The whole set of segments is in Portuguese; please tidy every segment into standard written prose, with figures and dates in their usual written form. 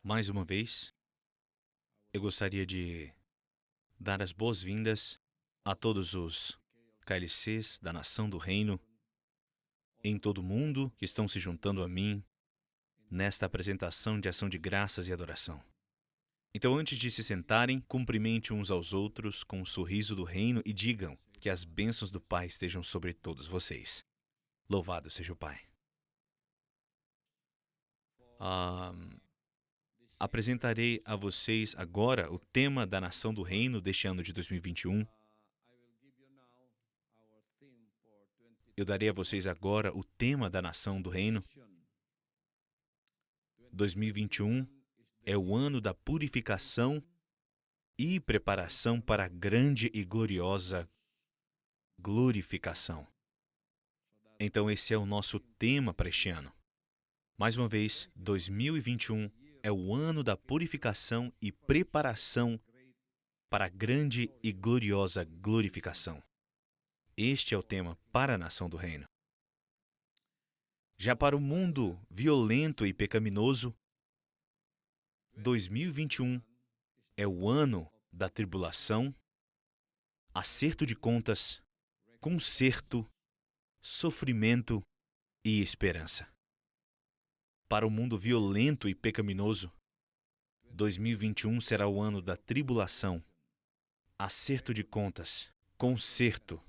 Mais uma vez, eu gostaria de dar as boas-vindas a todos os KLCs da Nação do Reino em todo o mundo que estão se juntando a mim nesta apresentação de ação de graças e adoração. Então, antes de se sentarem, cumprimente uns aos outros com um sorriso do reino e digam que as bênçãos do Pai estejam sobre todos vocês. Louvado seja o Pai. Apresentarei a vocês agora o tema da Nação do Reino deste ano de 2021. Eu darei a vocês agora o tema da Nação do Reino. 2021 é o ano da purificação e preparação para a grande e gloriosa glorificação. Então esse é o nosso tema para este ano. Mais uma vez, 2021 é o ano da purificação e preparação para a grande e gloriosa glorificação. Este é o tema para a Nação do Reino. Já para o mundo violento e pecaminoso, 2021 é o ano da tribulação, acerto de contas, conserto, sofrimento e esperança. Para o mundo violento e pecaminoso, 2021 será o ano da tribulação, acerto de contas, conserto,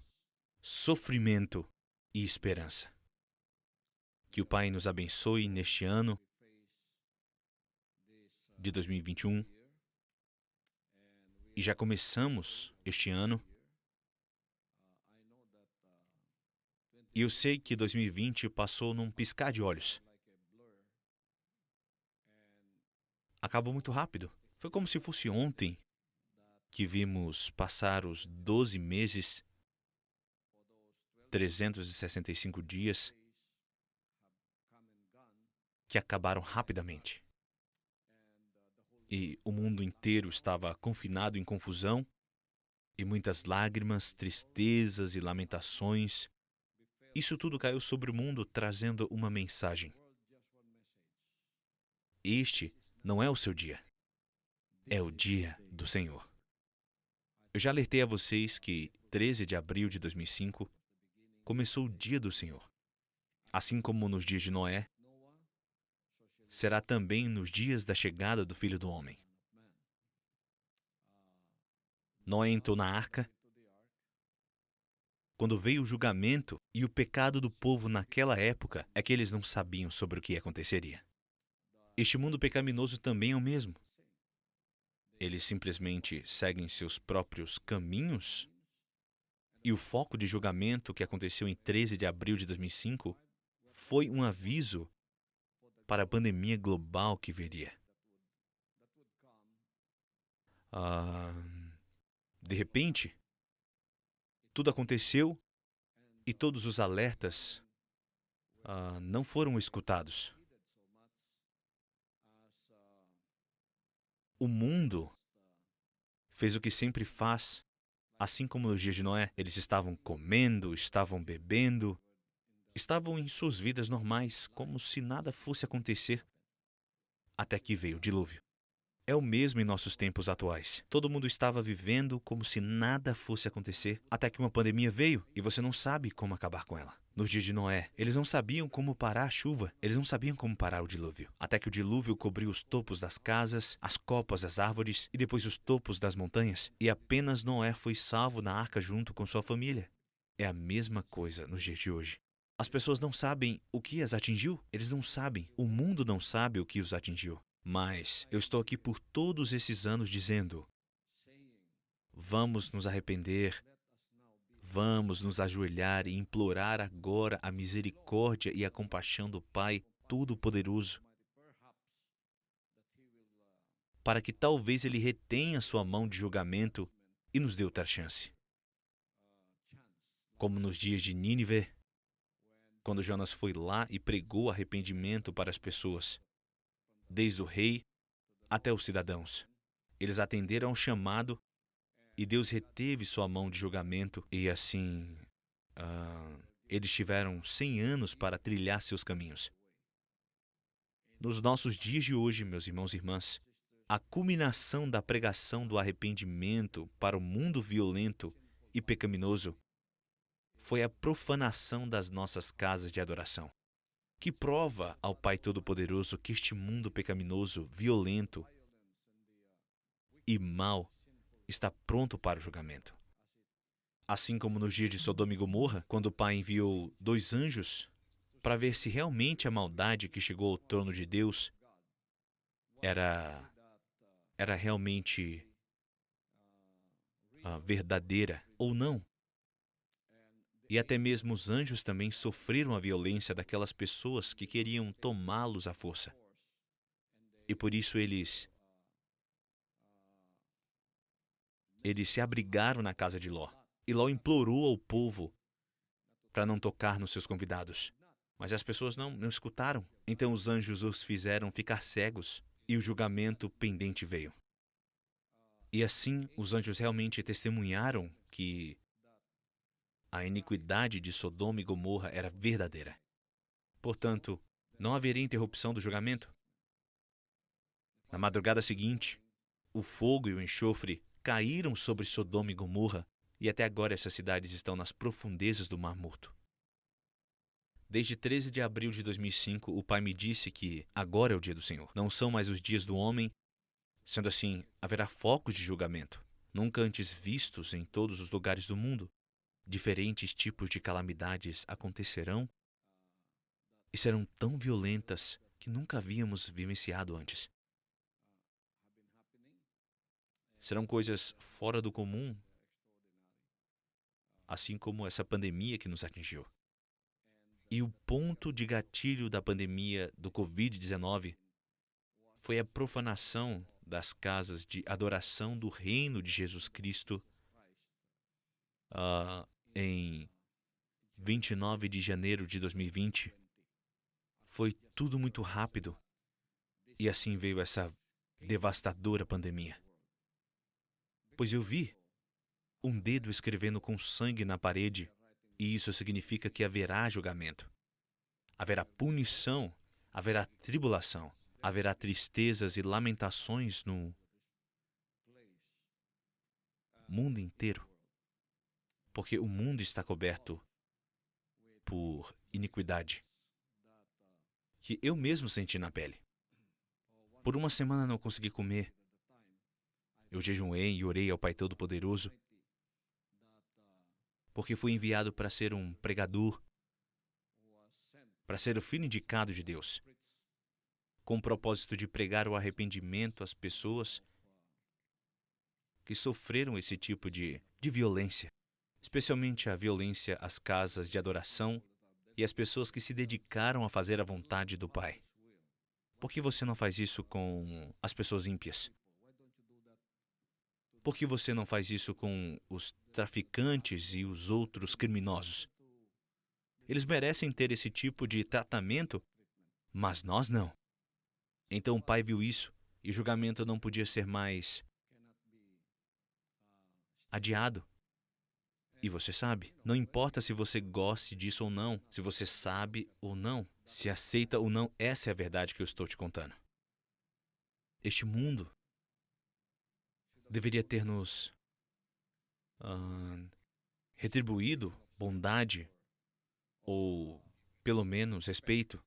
sofrimento e esperança. Que o Pai nos abençoe neste ano de 2021. E já começamos este ano. E eu sei que 2020 passou num piscar de olhos. Acabou muito rápido. Foi como se fosse ontem que vimos passar os 12 meses, 365 dias, que acabaram rapidamente. E o mundo inteiro estava confinado em confusão, e muitas lágrimas, tristezas e lamentações. Isso tudo caiu sobre o mundo trazendo uma mensagem. Este não é o seu dia. É o dia do Senhor. Eu já alertei a vocês que 13 de abril de 2005 começou o dia do Senhor. Assim como nos dias de Noé, será também nos dias da chegada do Filho do Homem. Noé entrou na arca. Quando veio o julgamento e o pecado do povo naquela época, é que eles não sabiam sobre o que aconteceria. Este mundo pecaminoso também é o mesmo. Eles simplesmente seguem seus próprios caminhos. E o foco de julgamento que aconteceu em 13 de abril de 2005 foi um aviso para a pandemia global que viria. De repente, tudo aconteceu e todos os alertas não foram escutados. O mundo fez o que sempre faz, assim como nos dias de Noé. Eles estavam comendo, estavam bebendo, estavam em suas vidas normais, como se nada fosse acontecer, até que veio o dilúvio. É o mesmo em nossos tempos atuais. Todo mundo estava vivendo como se nada fosse acontecer, até que uma pandemia veio e você não sabe como acabar com ela. Nos dias de Noé, eles não sabiam como parar a chuva, eles não sabiam como parar o dilúvio. Até que o dilúvio cobriu os topos das casas, as copas das árvores e depois os topos das montanhas, e apenas Noé foi salvo na arca junto com sua família. É a mesma coisa nos dias de hoje. As pessoas não sabem o que as atingiu, eles não sabem, o mundo não sabe o que os atingiu. Mas eu estou aqui por todos esses anos dizendo: vamos nos arrepender, vamos nos ajoelhar e implorar agora a misericórdia e a compaixão do Pai Todo-Poderoso, para que talvez Ele retenha sua mão de julgamento e nos dê outra chance. Como nos dias de Nínive, quando Jonas foi lá e pregou arrependimento para as pessoas, desde o rei até os cidadãos. Eles atenderam ao chamado e Deus reteve sua mão de julgamento e assim, eles tiveram 100 anos para trilhar seus caminhos. Nos nossos dias de hoje, meus irmãos e irmãs, a culminação da pregação do arrependimento para o mundo violento e pecaminoso foi a profanação das nossas casas de adoração, que prova ao Pai Todo-Poderoso que este mundo pecaminoso, violento e mau está pronto para o julgamento. Assim como nos dias de Sodoma e Gomorra, quando o Pai enviou 2 anjos para ver se realmente a maldade que chegou ao trono de Deus era realmente verdadeira ou não. E até mesmo os anjos também sofreram a violência daquelas pessoas que queriam tomá-los à força. E por isso eles se abrigaram na casa de Ló. E Ló implorou ao povo para não tocar nos seus convidados. Mas as pessoas não escutaram. Então os anjos os fizeram ficar cegos e o julgamento pendente veio. E assim os anjos realmente testemunharam que a iniquidade de Sodoma e Gomorra era verdadeira. Portanto, não haveria interrupção do julgamento. Na madrugada seguinte, o fogo e o enxofre caíram sobre Sodoma e Gomorra, e até agora essas cidades estão nas profundezas do Mar Morto. Desde 13 de abril de 2005, o Pai me disse que agora é o dia do Senhor. Não são mais os dias do homem. Sendo assim, haverá focos de julgamento, nunca antes vistos em todos os lugares do mundo. Diferentes tipos de calamidades acontecerão e serão tão violentas que nunca havíamos vivenciado antes. Serão coisas fora do comum, assim como essa pandemia que nos atingiu. E o ponto de gatilho da pandemia do Covid-19 foi a profanação das casas de adoração do reino de Jesus Cristo em 29 de janeiro de 2020. Foi tudo muito rápido e assim veio essa devastadora pandemia. Pois eu vi um dedo escrevendo com sangue na parede e isso significa que haverá julgamento. Haverá punição, haverá tribulação, haverá tristezas e lamentações no mundo inteiro. Porque o mundo está coberto por iniquidade, que eu mesmo senti na pele. Por uma semana não consegui comer. Eu jejuei e orei ao Pai Todo-Poderoso, porque fui enviado para ser um pregador, para ser o filho indicado de Deus, com o propósito de pregar o arrependimento às pessoas que sofreram esse tipo de violência, especialmente a violência às casas de adoração e às pessoas que se dedicaram a fazer a vontade do Pai. Por que você não faz isso com as pessoas ímpias? Por que você não faz isso com os traficantes e os outros criminosos? Eles merecem ter esse tipo de tratamento, mas nós não. Então o Pai viu isso e o julgamento não podia ser mais adiado. E você sabe, não importa se você goste disso ou não, se você sabe ou não, se aceita ou não, essa é a verdade que eu estou te contando. Este mundo deveria ter nos retribuído bondade ou, pelo menos, respeito.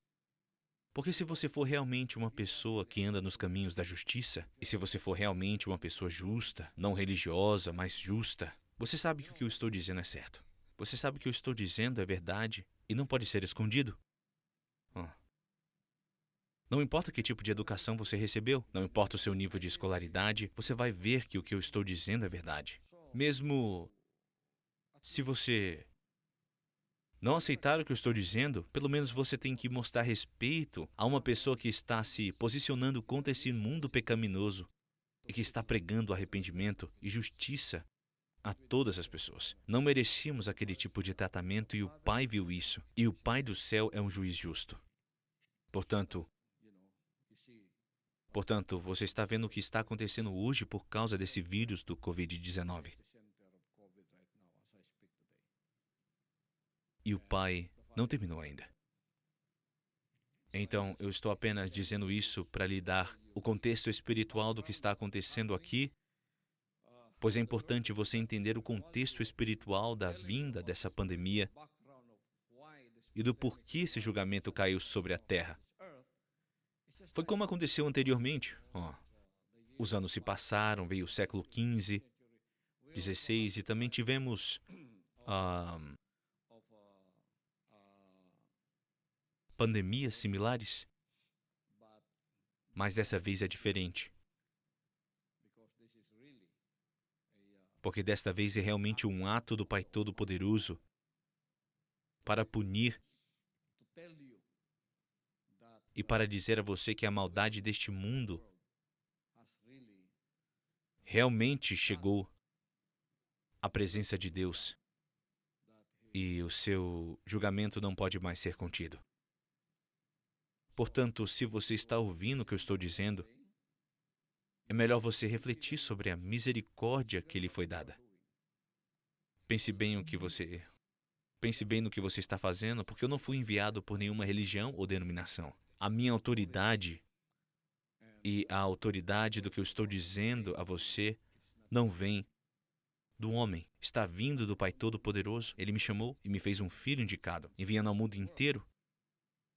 Porque se você for realmente uma pessoa que anda nos caminhos da justiça, e se você for realmente uma pessoa justa, não religiosa, mas justa, você sabe que o que eu estou dizendo é certo. Você sabe que o que eu estou dizendo é verdade e não pode ser escondido. Não importa que tipo de educação você recebeu, não importa o seu nível de escolaridade, você vai ver que o que eu estou dizendo é verdade. Mesmo se você não aceitar o que eu estou dizendo, pelo menos você tem que mostrar respeito a uma pessoa que está se posicionando contra esse mundo pecaminoso e que está pregando arrependimento e justiça a todas as pessoas. Não merecíamos aquele tipo de tratamento e o Pai viu isso. E o Pai do céu é um juiz justo. Portanto, você está vendo o que está acontecendo hoje por causa desse vírus do Covid-19. E o Pai não terminou ainda. Então, eu estou apenas dizendo isso para lhe dar o contexto espiritual do que está acontecendo aqui, pois é importante você entender o contexto espiritual da vinda dessa pandemia e do porquê esse julgamento caiu sobre a Terra. Foi como aconteceu anteriormente. Os anos se passaram, veio o século XV, XVI e também tivemos pandemias similares, mas dessa vez é diferente. Porque desta vez é realmente um ato do Pai Todo-Poderoso para punir e para dizer a você que a maldade deste mundo realmente chegou à presença de Deus e o seu julgamento não pode mais ser contido. Portanto, se você está ouvindo o que eu estou dizendo, é melhor você refletir sobre a misericórdia que lhe foi dada. Pense bem no que você está fazendo, porque eu não fui enviado por nenhuma religião ou denominação. A minha autoridade e a autoridade do que eu estou dizendo a você não vem do homem. Está vindo do Pai Todo-Poderoso. Ele me chamou e me fez um filho indicado, enviando ao mundo inteiro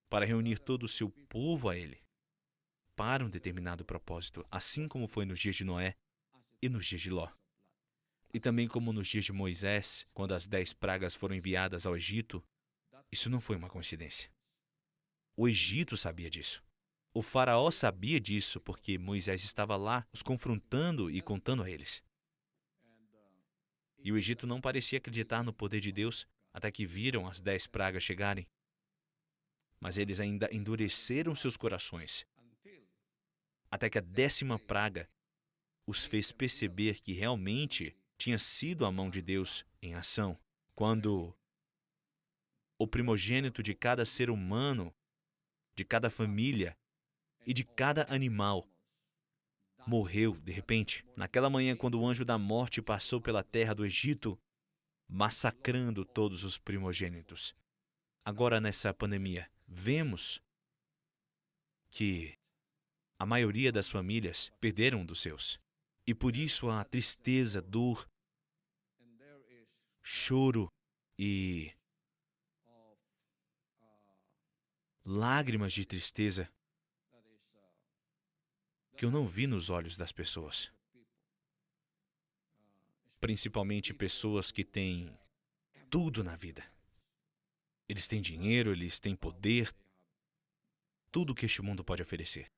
para reunir todo o seu povo a Ele, para um determinado propósito, assim como foi nos dias de Noé e nos dias de Ló. E também como nos dias de Moisés, quando as 10 pragas foram enviadas ao Egito, isso não foi uma coincidência. O Egito sabia disso. O faraó sabia disso porque Moisés estava lá os confrontando e contando a eles. E o Egito não parecia acreditar no poder de Deus até que viram as 10 pragas chegarem. Mas eles ainda endureceram seus corações, até que a 10ª praga os fez perceber que realmente tinha sido a mão de Deus em ação, quando o primogênito de cada ser humano, de cada família e de cada animal morreu de repente. Naquela manhã, quando o anjo da morte passou pela terra do Egito, massacrando todos os primogênitos. Agora, nessa pandemia, vemos que a maioria das famílias perderam um dos seus. E por isso há tristeza, dor, choro e lágrimas de tristeza que eu não vi nos olhos das pessoas. Principalmente pessoas que têm tudo na vida. Eles têm dinheiro, eles têm poder, tudo que este mundo pode oferecer.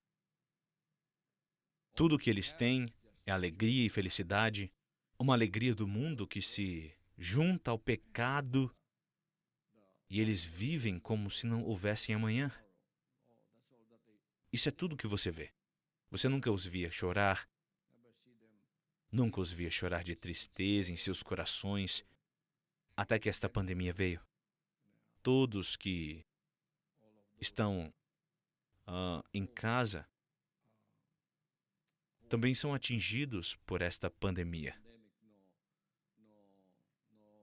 Tudo que eles têm é alegria e felicidade, uma alegria do mundo que se junta ao pecado e eles vivem como se não houvessem amanhã. Isso é tudo que você vê. Você nunca os via chorar, nunca os via chorar de tristeza em seus corações, até que esta pandemia veio. Todos que estão em casa também são atingidos por esta pandemia,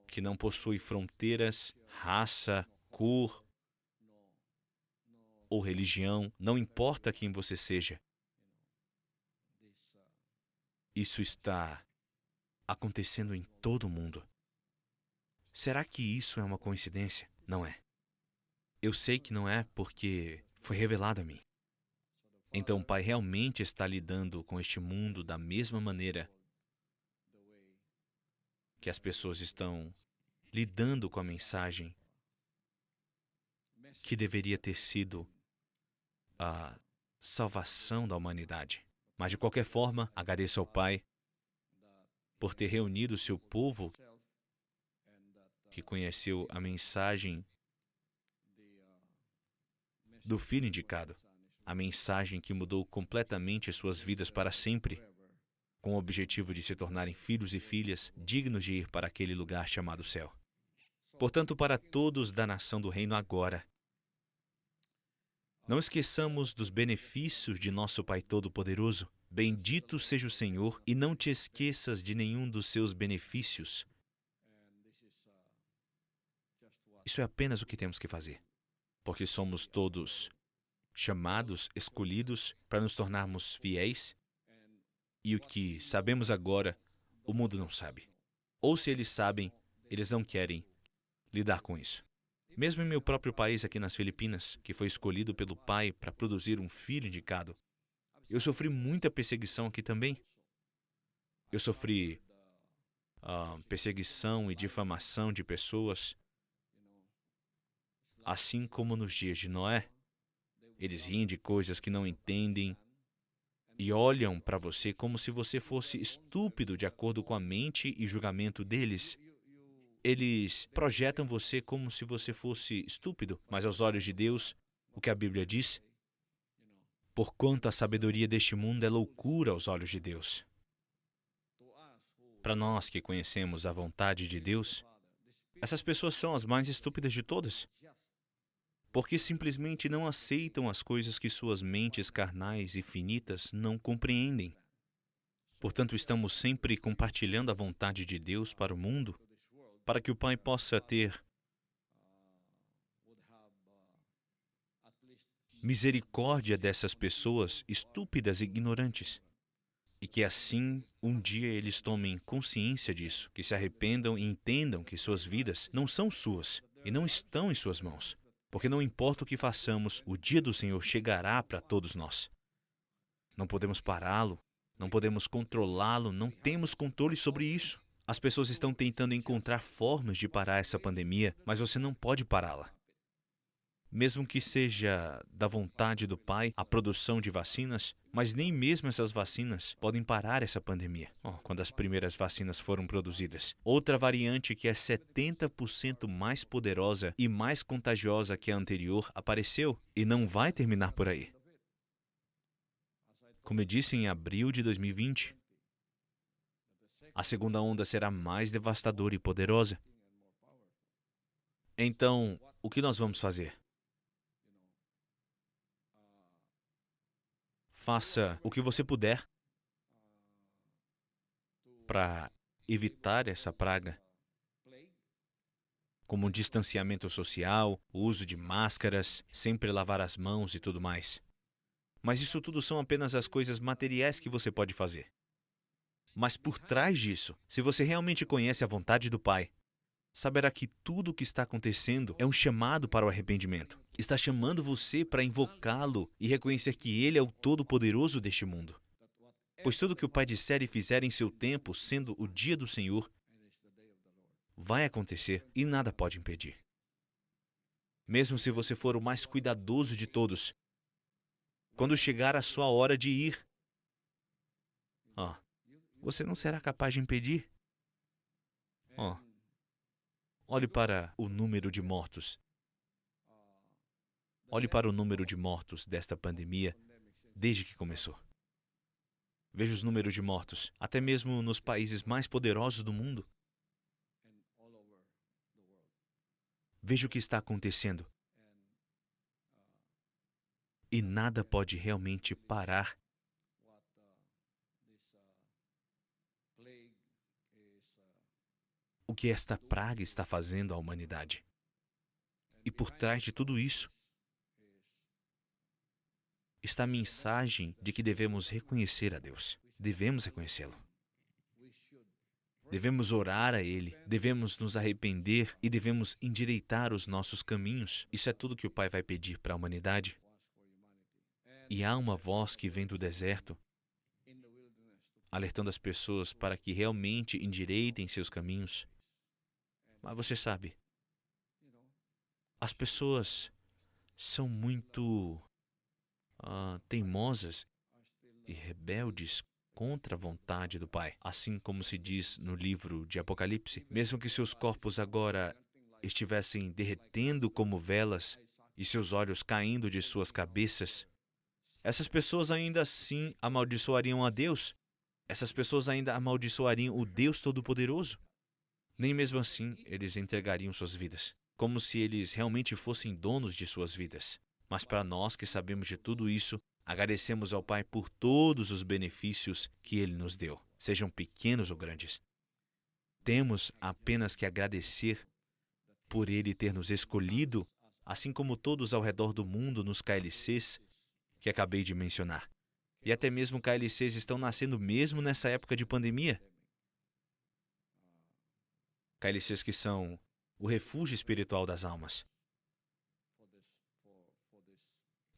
que não possui fronteiras, raça, cor ou religião, não importa quem você seja. Isso está acontecendo em todo o mundo. Será que isso é uma coincidência? Não é. Eu sei que não é porque foi revelado a mim. Então o Pai realmente está lidando com este mundo da mesma maneira que as pessoas estão lidando com a mensagem que deveria ter sido a salvação da humanidade. Mas de qualquer forma, agradeço ao Pai por ter reunido o seu povo que conheceu a mensagem do Filho indicado, a mensagem que mudou completamente suas vidas para sempre, com o objetivo de se tornarem filhos e filhas dignos de ir para aquele lugar chamado céu. Portanto, para todos da nação do reino agora, não esqueçamos dos benefícios de nosso Pai Todo-Poderoso. Bendito seja o Senhor, e não te esqueças de nenhum dos seus benefícios. Isso é apenas o que temos que fazer, porque somos todos chamados, escolhidos para nos tornarmos fiéis, e o que sabemos agora, o mundo não sabe. Ou se eles sabem, eles não querem lidar com isso. Mesmo em meu próprio país, aqui nas Filipinas, que foi escolhido pelo pai para produzir um filho indicado, eu sofri muita perseguição aqui também. Eu sofri perseguição e difamação de pessoas, assim como nos dias de Noé. Eles riem de coisas que não entendem e olham para você como se você fosse estúpido de acordo com a mente e julgamento deles. Eles projetam você como se você fosse estúpido, mas aos olhos de Deus, o que a Bíblia diz? Porquanto a sabedoria deste mundo é loucura aos olhos de Deus. Para nós que conhecemos a vontade de Deus, essas pessoas são as mais estúpidas de todas, porque simplesmente não aceitam as coisas que suas mentes carnais e finitas não compreendem. Portanto, estamos sempre compartilhando a vontade de Deus para o mundo, para que o Pai possa ter misericórdia dessas pessoas estúpidas e ignorantes. E que assim, um dia eles tomem consciência disso, que se arrependam e entendam que suas vidas não são suas e não estão em suas mãos. Porque não importa o que façamos, o dia do Senhor chegará para todos nós. Não podemos pará-lo, não podemos controlá-lo, não temos controle sobre isso. As pessoas estão tentando encontrar formas de parar essa pandemia, mas você não pode pará-la. Mesmo que seja da vontade do Pai a produção de vacinas, mas nem mesmo essas vacinas podem parar essa pandemia. Quando as primeiras vacinas foram produzidas. Outra variante que é 70% mais poderosa e mais contagiosa que a anterior apareceu e não vai terminar por aí. Como eu disse em abril de 2020, a segunda onda será mais devastadora e poderosa. Então, o que nós vamos fazer? Faça o que você puder para evitar essa praga, como um distanciamento social, o uso de máscaras, sempre lavar as mãos e tudo mais. Mas isso tudo são apenas as coisas materiais que você pode fazer. Mas por trás disso, se você realmente conhece a vontade do Pai, saberá que tudo o que está acontecendo é um chamado para o arrependimento. Está chamando você para invocá-lo e reconhecer que Ele é o Todo-Poderoso deste mundo. Pois tudo que o Pai disser e fizer em seu tempo, sendo o dia do Senhor, vai acontecer e nada pode impedir. Mesmo se você for o mais cuidadoso de todos, quando chegar a sua hora de ir, você não será capaz de impedir. Olhe para o número de mortos. Olhe para o número de mortos desta pandemia desde que começou. Veja os números de mortos, até mesmo nos países mais poderosos do mundo. Veja o que está acontecendo. E nada pode realmente parar o que esta praga está fazendo à humanidade. E por trás de tudo isso está a mensagem de que devemos reconhecer a Deus. Devemos reconhecê-lo. Devemos orar a Ele, devemos nos arrepender e devemos endireitar os nossos caminhos. Isso é tudo que o Pai vai pedir para a humanidade. E há uma voz que vem do deserto, alertando as pessoas para que realmente endireitem seus caminhos. Mas você sabe, as pessoas são muito teimosas e rebeldes contra a vontade do Pai. Assim como se diz no livro de Apocalipse, mesmo que seus corpos agora estivessem derretendo como velas e seus olhos caindo de suas cabeças, essas pessoas ainda assim amaldiçoariam a Deus. Essas pessoas ainda amaldiçoariam o Deus Todo-Poderoso. Nem mesmo assim eles entregariam suas vidas, como se eles realmente fossem donos de suas vidas. Mas para nós que sabemos de tudo isso, agradecemos ao Pai por todos os benefícios que Ele nos deu, sejam pequenos ou grandes. Temos apenas que agradecer por Ele ter nos escolhido assim como todos ao redor do mundo nos KLCs que acabei de mencionar. E até mesmo KLCs estão nascendo mesmo nessa época de pandemia. KLCs que são o refúgio espiritual das almas.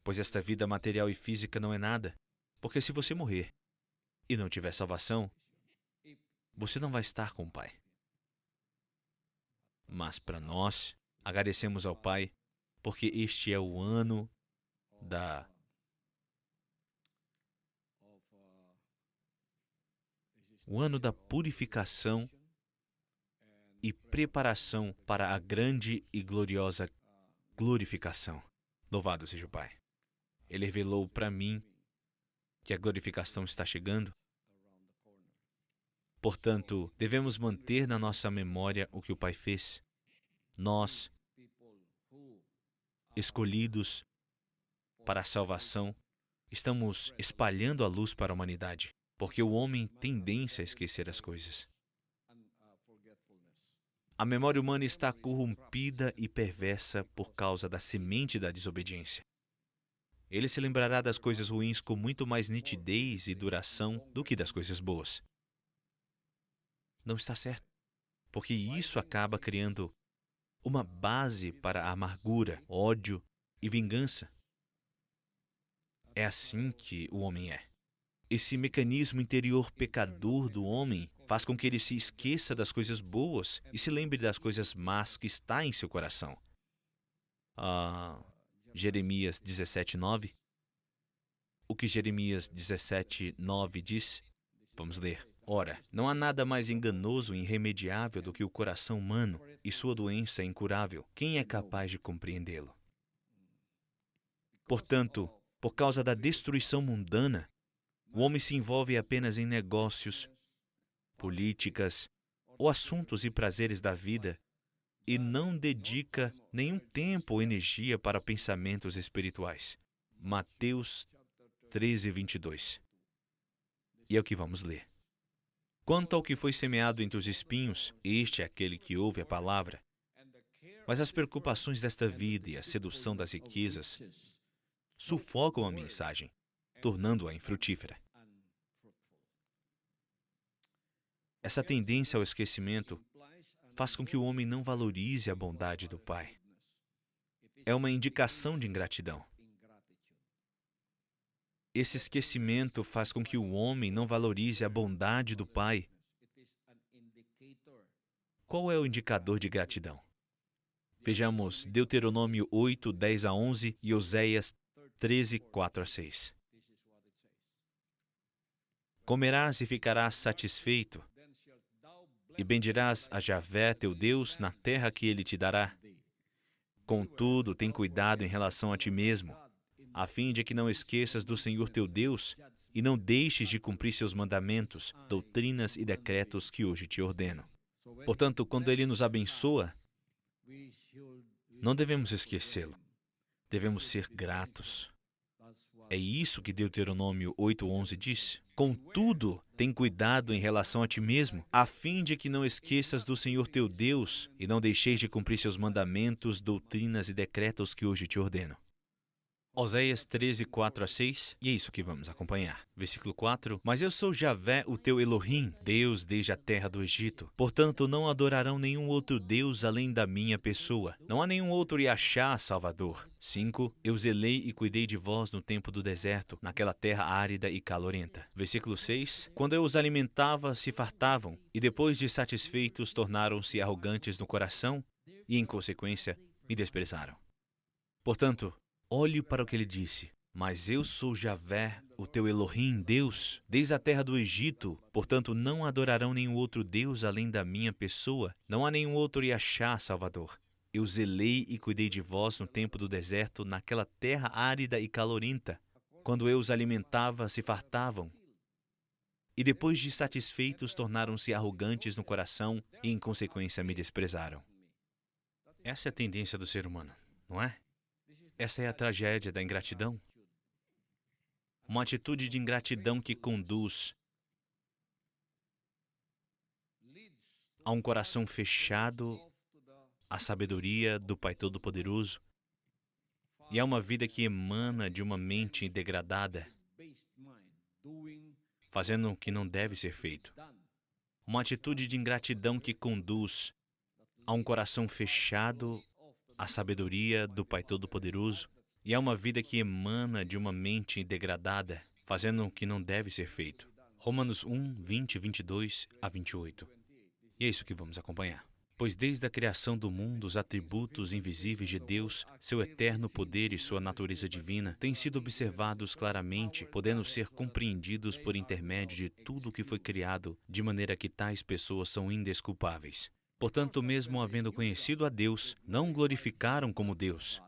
Pois esta vida material e física não é nada. Porque se você morrer e não tiver salvação, você não vai estar com o Pai. Mas para nós, agradecemos ao Pai, porque este é o ano da purificação e preparação para a grande e gloriosa glorificação. Louvado seja o Pai. Ele revelou para mim que a glorificação está chegando. Portanto, devemos manter na nossa memória o que o Pai fez. Nós, escolhidos para a salvação, estamos espalhando a luz para a humanidade, porque o homem tem tendência a esquecer as coisas. A memória humana está corrompida e perversa por causa da semente da desobediência. Ele se lembrará das coisas ruins com muito mais nitidez e duração do que das coisas boas. Não está certo, porque isso acaba criando uma base para a amargura, ódio e vingança. É assim que o homem é. Esse mecanismo interior pecador do homem faz com que ele se esqueça das coisas boas e se lembre das coisas más que está em seu coração. Jeremias 17:9. O que Jeremias 17:9 diz? Vamos ler. Ora, não há nada mais enganoso e irremediável do que o coração humano, e sua doença é incurável. Quem é capaz de compreendê-lo? Portanto, por causa da destruição mundana, o homem se envolve apenas em negócios, políticas ou assuntos e prazeres da vida e não dedica nenhum tempo ou energia para pensamentos espirituais. Mateus 13:22. E é o que vamos ler. Quanto ao que foi semeado entre os espinhos, este é aquele que ouve a palavra. Mas as preocupações desta vida e a sedução das riquezas sufocam a mensagem, tornando-a infrutífera. Essa tendência ao esquecimento faz com que o homem não valorize a bondade do Pai. É uma indicação de ingratidão. Esse esquecimento faz com que o homem não valorize a bondade do Pai. Qual é o indicador de gratidão? Vejamos Deuteronômio 8, 10-11 e Oséias 13, 4-6. Comerás e ficarás satisfeito, e bendirás a Javé, teu Deus, na terra que ele te dará. Contudo, tem cuidado em relação a ti mesmo, a fim de que não esqueças do Senhor teu Deus e não deixes de cumprir seus mandamentos, doutrinas e decretos que hoje te ordeno. Portanto, quando Ele nos abençoa, não devemos esquecê-lo. Devemos ser gratos. É isso que Deuteronômio 8:11 diz. Contudo, tem cuidado em relação a ti mesmo, a fim de que não esqueças do Senhor teu Deus e não deixeis de cumprir seus mandamentos, doutrinas e decretos que hoje te ordeno. Oséias 13, 4-6, e é isso que vamos acompanhar. Versículo 4. Mas eu sou Javé, o teu Elohim, Deus desde a terra do Egito. Portanto, não adorarão nenhum outro Deus além da minha pessoa. Não há nenhum outro Yahshá, Salvador. 5. Eu zelei e cuidei de vós no tempo do deserto, naquela terra árida e calorenta. Versículo 6. Quando eu os alimentava, se fartavam, e depois de satisfeitos, tornaram-se arrogantes no coração, e, em consequência, me desprezaram. Portanto, olhe para o que ele disse. Mas eu sou Javé, o teu Elohim, Deus, desde a terra do Egito. Portanto, não adorarão nenhum outro Deus além da minha pessoa. Não há nenhum outro Yahshá, Salvador. Eu zelei e cuidei de vós no tempo do deserto, naquela terra árida e calorenta. Quando eu os alimentava, se fartavam. E depois de satisfeitos, tornaram-se arrogantes no coração e, em consequência, me desprezaram. Essa é a tendência do ser humano, não é? Essa é a tragédia da ingratidão. Uma atitude de ingratidão que conduz a um coração fechado à sabedoria do Pai Todo-Poderoso E é uma vida que emana de uma mente degradada, fazendo o que não deve ser feito. Uma atitude de ingratidão que conduz a um coração fechado à sabedoria do Pai Todo-Poderoso. E é uma vida que emana de uma mente degradada, fazendo o que não deve ser feito. Romanos 1, 20, 22 a 28. E é isso que vamos acompanhar. Pois desde a criação do mundo, os atributos invisíveis de Deus, seu eterno poder e sua natureza divina, têm sido observados claramente, podendo ser compreendidos por intermédio de tudo o que foi criado, de maneira que tais pessoas são indesculpáveis. Portanto, mesmo havendo conhecido a Deus, não o glorificaram como Deus,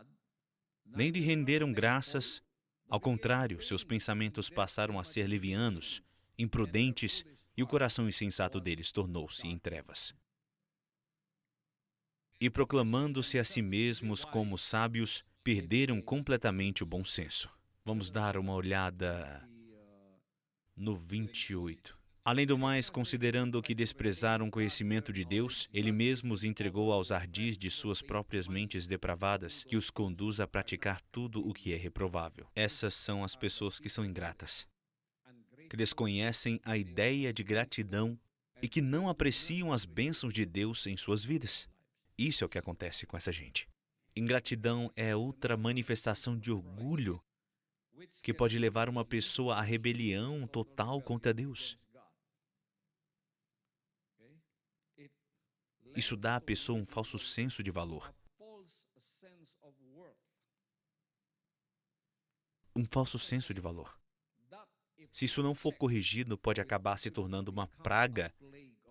nem lhe renderam graças. Ao contrário, seus pensamentos passaram a ser levianos, imprudentes, e o coração insensato deles tornou-se em trevas. E proclamando-se a si mesmos como sábios, perderam completamente o bom senso. Vamos dar uma olhada no 28. Além do mais, considerando que desprezaram o conhecimento de Deus, Ele mesmo os entregou aos ardis de suas próprias mentes depravadas, que os conduz a praticar tudo o que é reprovável. Essas são as pessoas que são ingratas, que desconhecem a ideia de gratidão e que não apreciam as bênçãos de Deus em suas vidas. Isso é o que acontece com essa gente. Ingratidão é outra manifestação de orgulho que pode levar uma pessoa à rebelião total contra Deus. Isso dá à pessoa um falso senso de valor. Um falso senso de valor. Se isso não for corrigido, pode acabar se tornando uma praga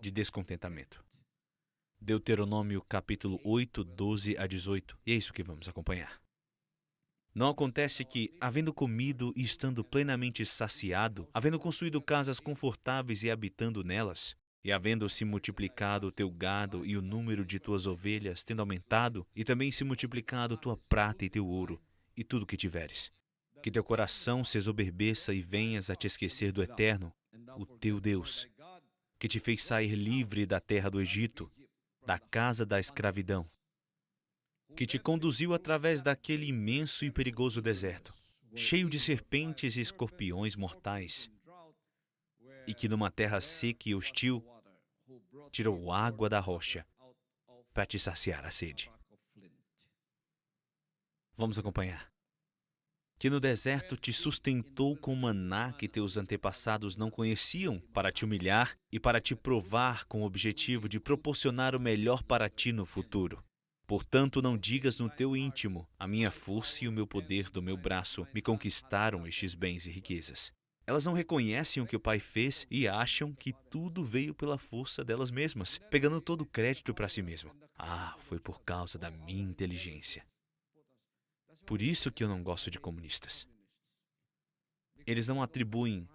de descontentamento. Deuteronômio capítulo 8, 12 a 18. E é isso que vamos acompanhar. Não acontece que, havendo comido e estando plenamente saciado, havendo construído casas confortáveis e habitando nelas, e havendo se multiplicado o teu gado e o número de tuas ovelhas, tendo aumentado, e também se multiplicado tua prata e teu ouro, e tudo que tiveres, que teu coração se exoberbeça e venhas a te esquecer do Eterno, o teu Deus, que te fez sair livre da terra do Egito, da casa da escravidão, que te conduziu através daquele imenso e perigoso deserto, cheio de serpentes e escorpiões mortais, e que numa terra seca e hostil tirou água da rocha para te saciar a sede. Vamos acompanhar. Que no deserto te sustentou com maná que teus antepassados não conheciam, para te humilhar e para te provar com o objetivo de proporcionar o melhor para ti no futuro. Portanto, não digas no teu íntimo, a minha força e o meu poder do meu braço me conquistaram estes bens e riquezas. Elas não reconhecem o que o Pai fez e acham que tudo veio pela força delas mesmas, pegando todo o crédito para si mesmo. Ah, foi por causa da minha inteligência. Por isso que eu não gosto de comunistas. Eles não atribuem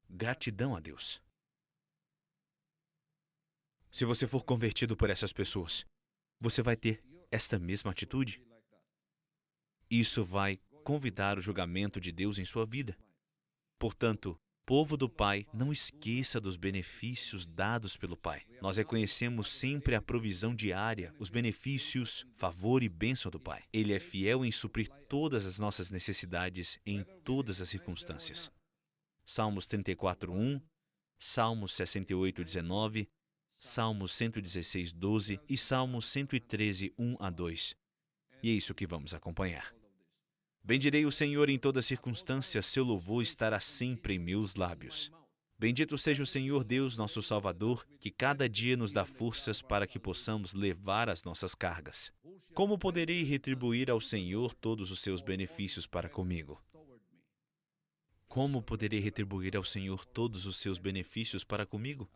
gratidão a Deus. Se você for convertido por essas pessoas, você vai ter esta mesma atitude? Isso vai convidar o julgamento de Deus em sua vida. Portanto, povo do Pai, não esqueça dos benefícios dados pelo Pai. Nós reconhecemos sempre a provisão diária, os benefícios, favor e bênção do Pai. Ele é fiel em suprir todas as nossas necessidades em todas as circunstâncias. Salmos 34, 1, Salmos 68, 19, Salmos 116, 12 e Salmos 113, 1 a 2. E é isso que vamos acompanhar. Bendirei o Senhor em toda circunstância, seu louvor estará sempre em meus lábios. Bendito seja o Senhor Deus, nosso Salvador, que cada dia nos dá forças para que possamos levar as nossas cargas. Como poderei retribuir ao Senhor todos os seus benefícios para comigo? Como poderei retribuir ao Senhor todos os seus benefícios para comigo?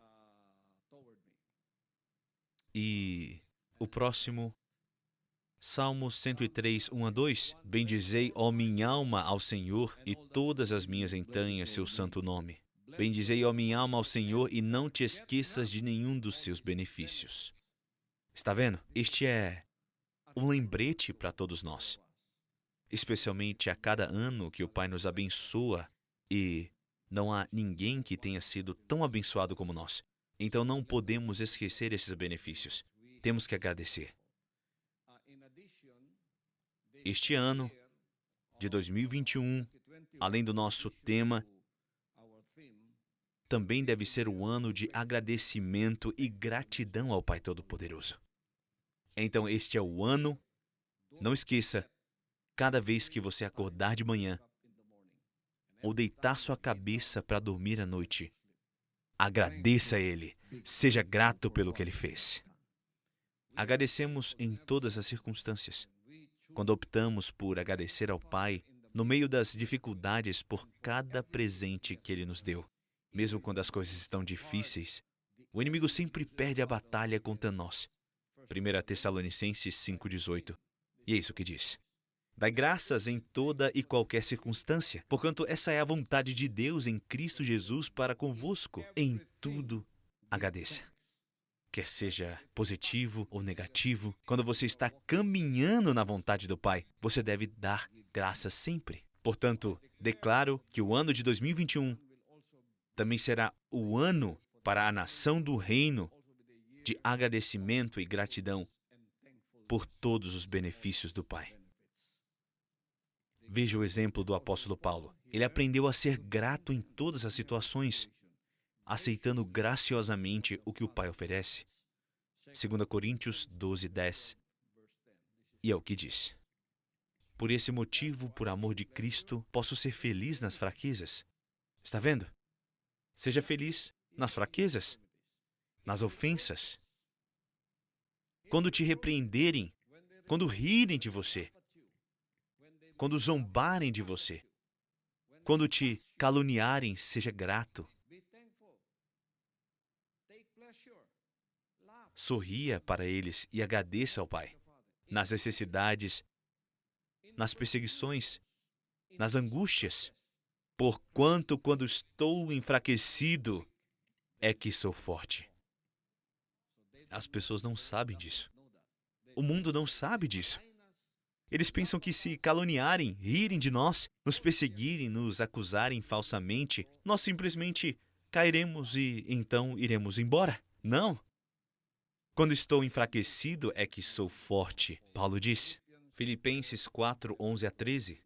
E o próximo, Salmos 103, 1 a 2. Bendizei, ó minha alma, ao Senhor, e todas as minhas entranhas seu santo nome. Bendizei, ó minha alma, ao Senhor, e não te esqueças de nenhum dos seus benefícios. Está vendo? Este é um lembrete para todos nós. Especialmente a cada ano que o Pai nos abençoa, e não há ninguém que tenha sido tão abençoado como nós. Então não podemos esquecer esses benefícios. Temos que agradecer. Este ano de 2021, além do nosso tema, também deve ser o ano de agradecimento e gratidão ao Pai Todo-Poderoso. Então, este é o ano. Não esqueça, cada vez que você acordar de manhã ou deitar sua cabeça para dormir à noite, agradeça a Ele. Seja grato pelo que Ele fez. Agradecemos em todas as circunstâncias. Quando optamos por agradecer ao Pai, no meio das dificuldades por cada presente que Ele nos deu, mesmo quando as coisas estão difíceis, o inimigo sempre perde a batalha contra nós. 1 Tessalonicenses 5,18. E é isso que diz. Dai graças em toda e qualquer circunstância, porquanto essa é a vontade de Deus em Cristo Jesus para convosco. Em tudo, agradeça. Quer seja positivo ou negativo, quando você está caminhando na vontade do Pai, você deve dar graças sempre. Portanto, declaro que o ano de 2021 também será o ano para a nação do reino de agradecimento e gratidão por todos os benefícios do Pai. Veja o exemplo do apóstolo Paulo. Ele aprendeu a ser grato em todas as situações, aceitando graciosamente o que o Pai oferece. 2 Coríntios 12:10. E é o que diz. Por esse motivo, por amor de Cristo, posso ser feliz nas fraquezas. Está vendo? Seja feliz nas fraquezas, nas ofensas. Quando te repreenderem, quando rirem de você, quando zombarem de você, quando te caluniarem, seja grato. Sorria para eles e agradeça ao Pai. Nas necessidades, nas perseguições, nas angústias. Porquanto, quando estou enfraquecido, é que sou forte. As pessoas não sabem disso. O mundo não sabe disso. Eles pensam que se caluniarem, rirem de nós, nos perseguirem, nos acusarem falsamente, nós simplesmente cairemos e então iremos embora. Não. Quando estou enfraquecido é que sou forte, Paulo disse. Filipenses 4:11-13.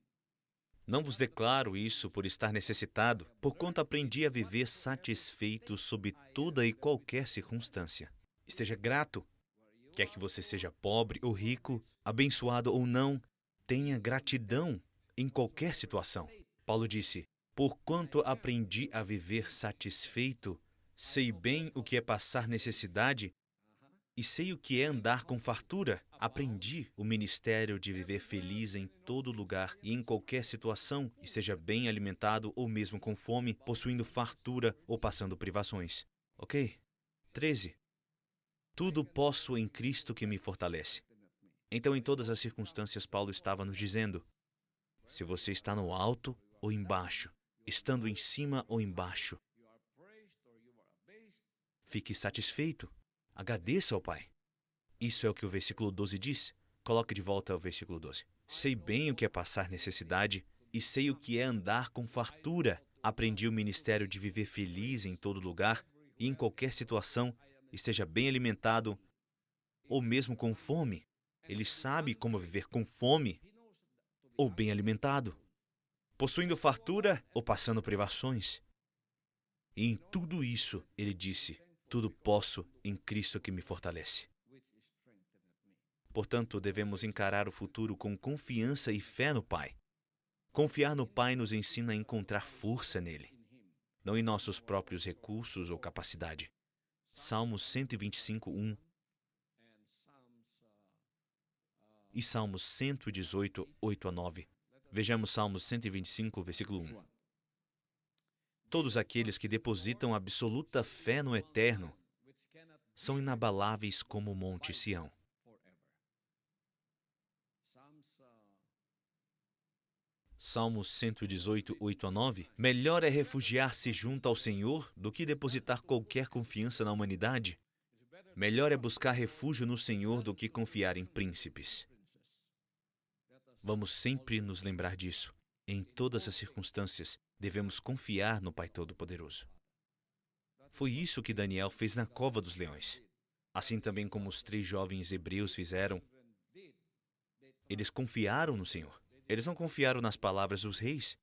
Não vos declaro isso por estar necessitado, porquanto aprendi a viver satisfeito sob toda e qualquer circunstância. Esteja grato. Quer que você seja pobre ou rico, abençoado ou não, tenha gratidão em qualquer situação. Paulo disse, porquanto aprendi a viver satisfeito, sei bem o que é passar necessidade e sei o que é andar com fartura. Aprendi o ministério de viver feliz em todo lugar e em qualquer situação, esteja bem alimentado ou mesmo com fome, possuindo fartura ou passando privações. Ok? 13. Tudo posso em Cristo que me fortalece. Então, em todas as circunstâncias, Paulo estava nos dizendo, se você está no alto ou embaixo, estando em cima ou embaixo, fique satisfeito. Agradeça ao Pai. Isso é o que o versículo 12 diz. Coloque de volta ao versículo 12. Sei bem o que é passar necessidade e sei o que é andar com fartura. Aprendi o ministério de viver feliz em todo lugar e em qualquer situação, esteja bem alimentado ou mesmo com fome. Ele sabe como viver com fome ou bem alimentado, possuindo fartura ou passando privações. E em tudo isso, ele disse, tudo posso em Cristo que me fortalece. Portanto, devemos encarar o futuro com confiança e fé no Pai. Confiar no Pai nos ensina a encontrar força nele, não em nossos próprios recursos ou capacidade. Salmos 125:1 e Salmos 118, 8-9. Vejamos Salmos 125, versículo 1. Todos aqueles que depositam absoluta fé no Eterno são inabaláveis como o Monte Sião. Salmos 118, 8-9. Melhor é refugiar-se junto ao Senhor do que depositar qualquer confiança na humanidade. Melhor é buscar refúgio no Senhor do que confiar em príncipes. Vamos sempre nos lembrar disso. Em todas as circunstâncias, devemos confiar no Pai Todo-Poderoso. Foi isso que Daniel fez na cova dos leões. Assim também como os 3 jovens hebreus fizeram. Eles confiaram no Senhor. Eles não confiaram nas palavras dos reis,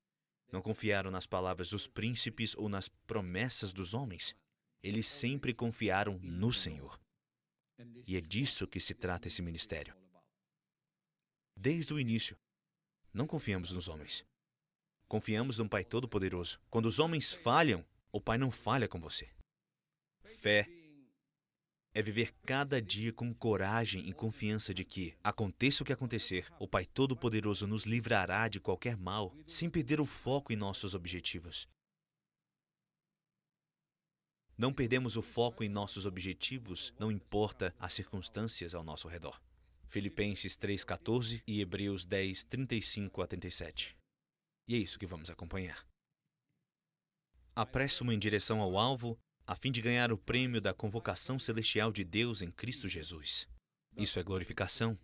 não confiaram nas palavras dos príncipes ou nas promessas dos homens. Eles sempre confiaram no Senhor. E é disso que se trata esse ministério. Desde o início, não confiamos nos homens. Confiamos no Pai Todo-Poderoso. Quando os homens falham, o Pai não falha com você. Fé é viver cada dia com coragem e confiança de que, aconteça o que acontecer, o Pai Todo-Poderoso nos livrará de qualquer mal, sem perder o foco em nossos objetivos. Não perdemos o foco em nossos objetivos, não importa as circunstâncias ao nosso redor. Filipenses 3,14 e Hebreus 10, 35 a 37. E é isso que vamos acompanhar. Apresso-me em direção ao alvo, a fim de ganhar o prêmio da convocação celestial de Deus em Cristo Jesus. Isso é glorificação.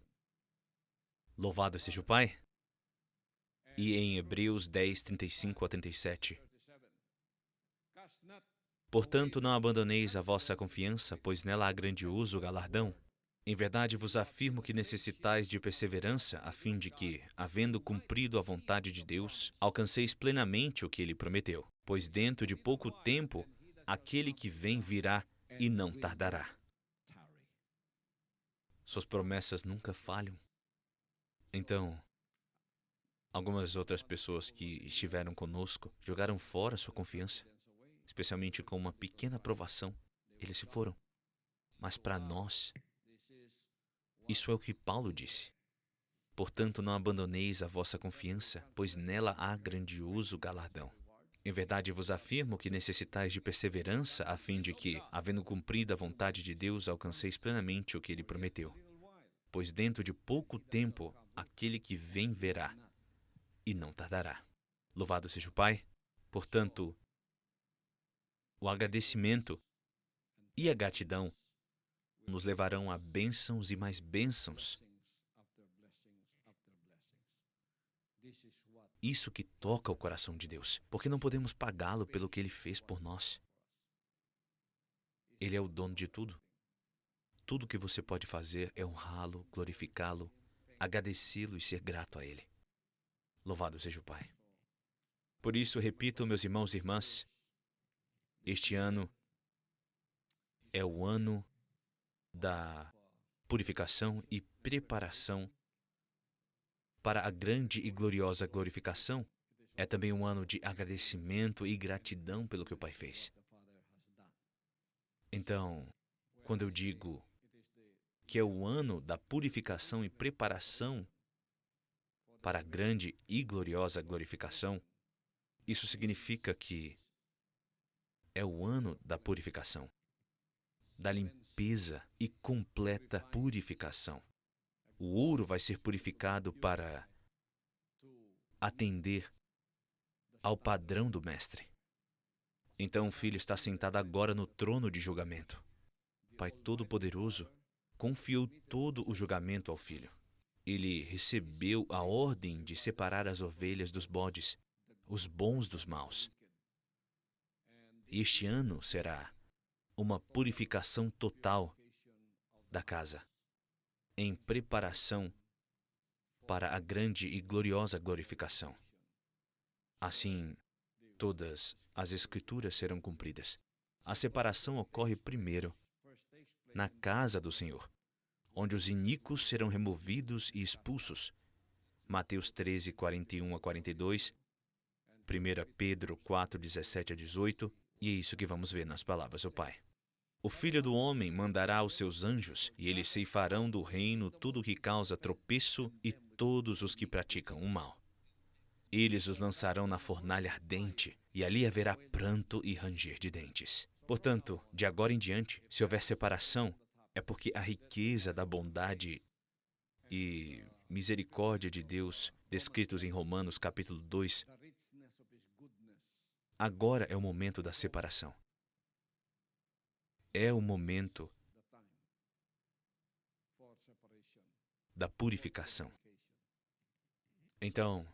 Louvado seja o Pai. E em Hebreus 10, 35 a 37. Portanto, não abandoneis a vossa confiança, pois nela há grandioso galardão. Em verdade vos afirmo que necessitais de perseverança, a fim de que, havendo cumprido a vontade de Deus, alcanceis plenamente o que Ele prometeu. Pois dentro de pouco tempo, aquele que vem virá e não tardará. Suas promessas nunca falham. Então, algumas outras pessoas que estiveram conosco jogaram fora sua confiança, especialmente com uma pequena provação. Eles se foram. Mas para nós, isso é o que Paulo disse. Portanto, não abandoneis a vossa confiança, pois nela há grandioso galardão. Em verdade vos afirmo que necessitais de perseverança, a fim de que, havendo cumprido a vontade de Deus, alcanceis plenamente o que Ele prometeu. Pois dentro de pouco tempo, aquele que vem verá, e não tardará. Louvado seja o Pai. Portanto, o agradecimento e a gratidão nos levarão a bênçãos e mais bênçãos. Isso que toca o coração de Deus, porque não podemos pagá-lo pelo que Ele fez por nós. Ele é o dono de tudo. Tudo que você pode fazer é honrá-lo, glorificá-lo, agradecê-lo e ser grato a Ele. Louvado seja o Pai. Por isso, repito, meus irmãos e irmãs, este ano é o ano da purificação e preparação para a grande e gloriosa glorificação. É também um ano de agradecimento e gratidão pelo que o Pai fez. Então, quando eu digo que é o ano da purificação e preparação para a grande e gloriosa glorificação, isso significa que é o ano da purificação, da limpeza e completa purificação. O ouro vai ser purificado para atender ao padrão do Mestre. Então o Filho está sentado agora no trono de julgamento. O Pai Todo-Poderoso confiou todo o julgamento ao Filho. Ele recebeu a ordem de separar as ovelhas dos bodes, os bons dos maus. E este ano será uma purificação total da casa, em preparação para a grande e gloriosa glorificação. Assim, todas as Escrituras serão cumpridas. A separação ocorre primeiro na casa do Senhor, onde os iníquos serão removidos e expulsos. Mateus 13, 41 a 42, 1 Pedro 4, 17 a 18, e é isso que vamos ver nas palavras do Pai. O Filho do Homem mandará os seus anjos, e eles ceifarão do reino tudo o que causa tropeço e todos os que praticam o mal. Eles os lançarão na fornalha ardente, e ali haverá pranto e ranger de dentes. Portanto, de agora em diante, se houver separação, é porque a riqueza da bondade e misericórdia de Deus, descritos em Romanos capítulo 2, agora é o momento da separação. É o momento da purificação. Então,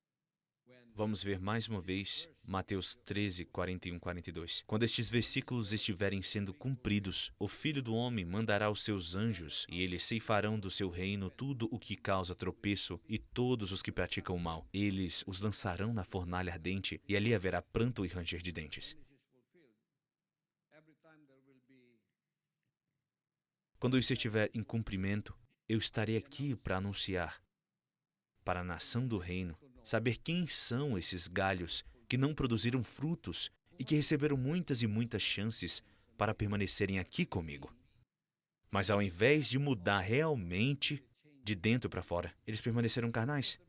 Vamos ver mais uma vez Mateus 13, 41, 42. Quando estes versículos estiverem sendo cumpridos, o Filho do Homem mandará os seus anjos, e eles ceifarão do seu reino tudo o que causa tropeço e todos os que praticam o mal. Eles os lançarão na fornalha ardente, e ali haverá pranto e ranger de dentes. Quando isso estiver em cumprimento, eu estarei aqui para anunciar para a nação do reino, saber quem são esses galhos que não produziram frutos e que receberam muitas e muitas chances para permanecerem aqui comigo. Mas ao invés de mudar realmente de dentro para fora, eles permaneceram carnais.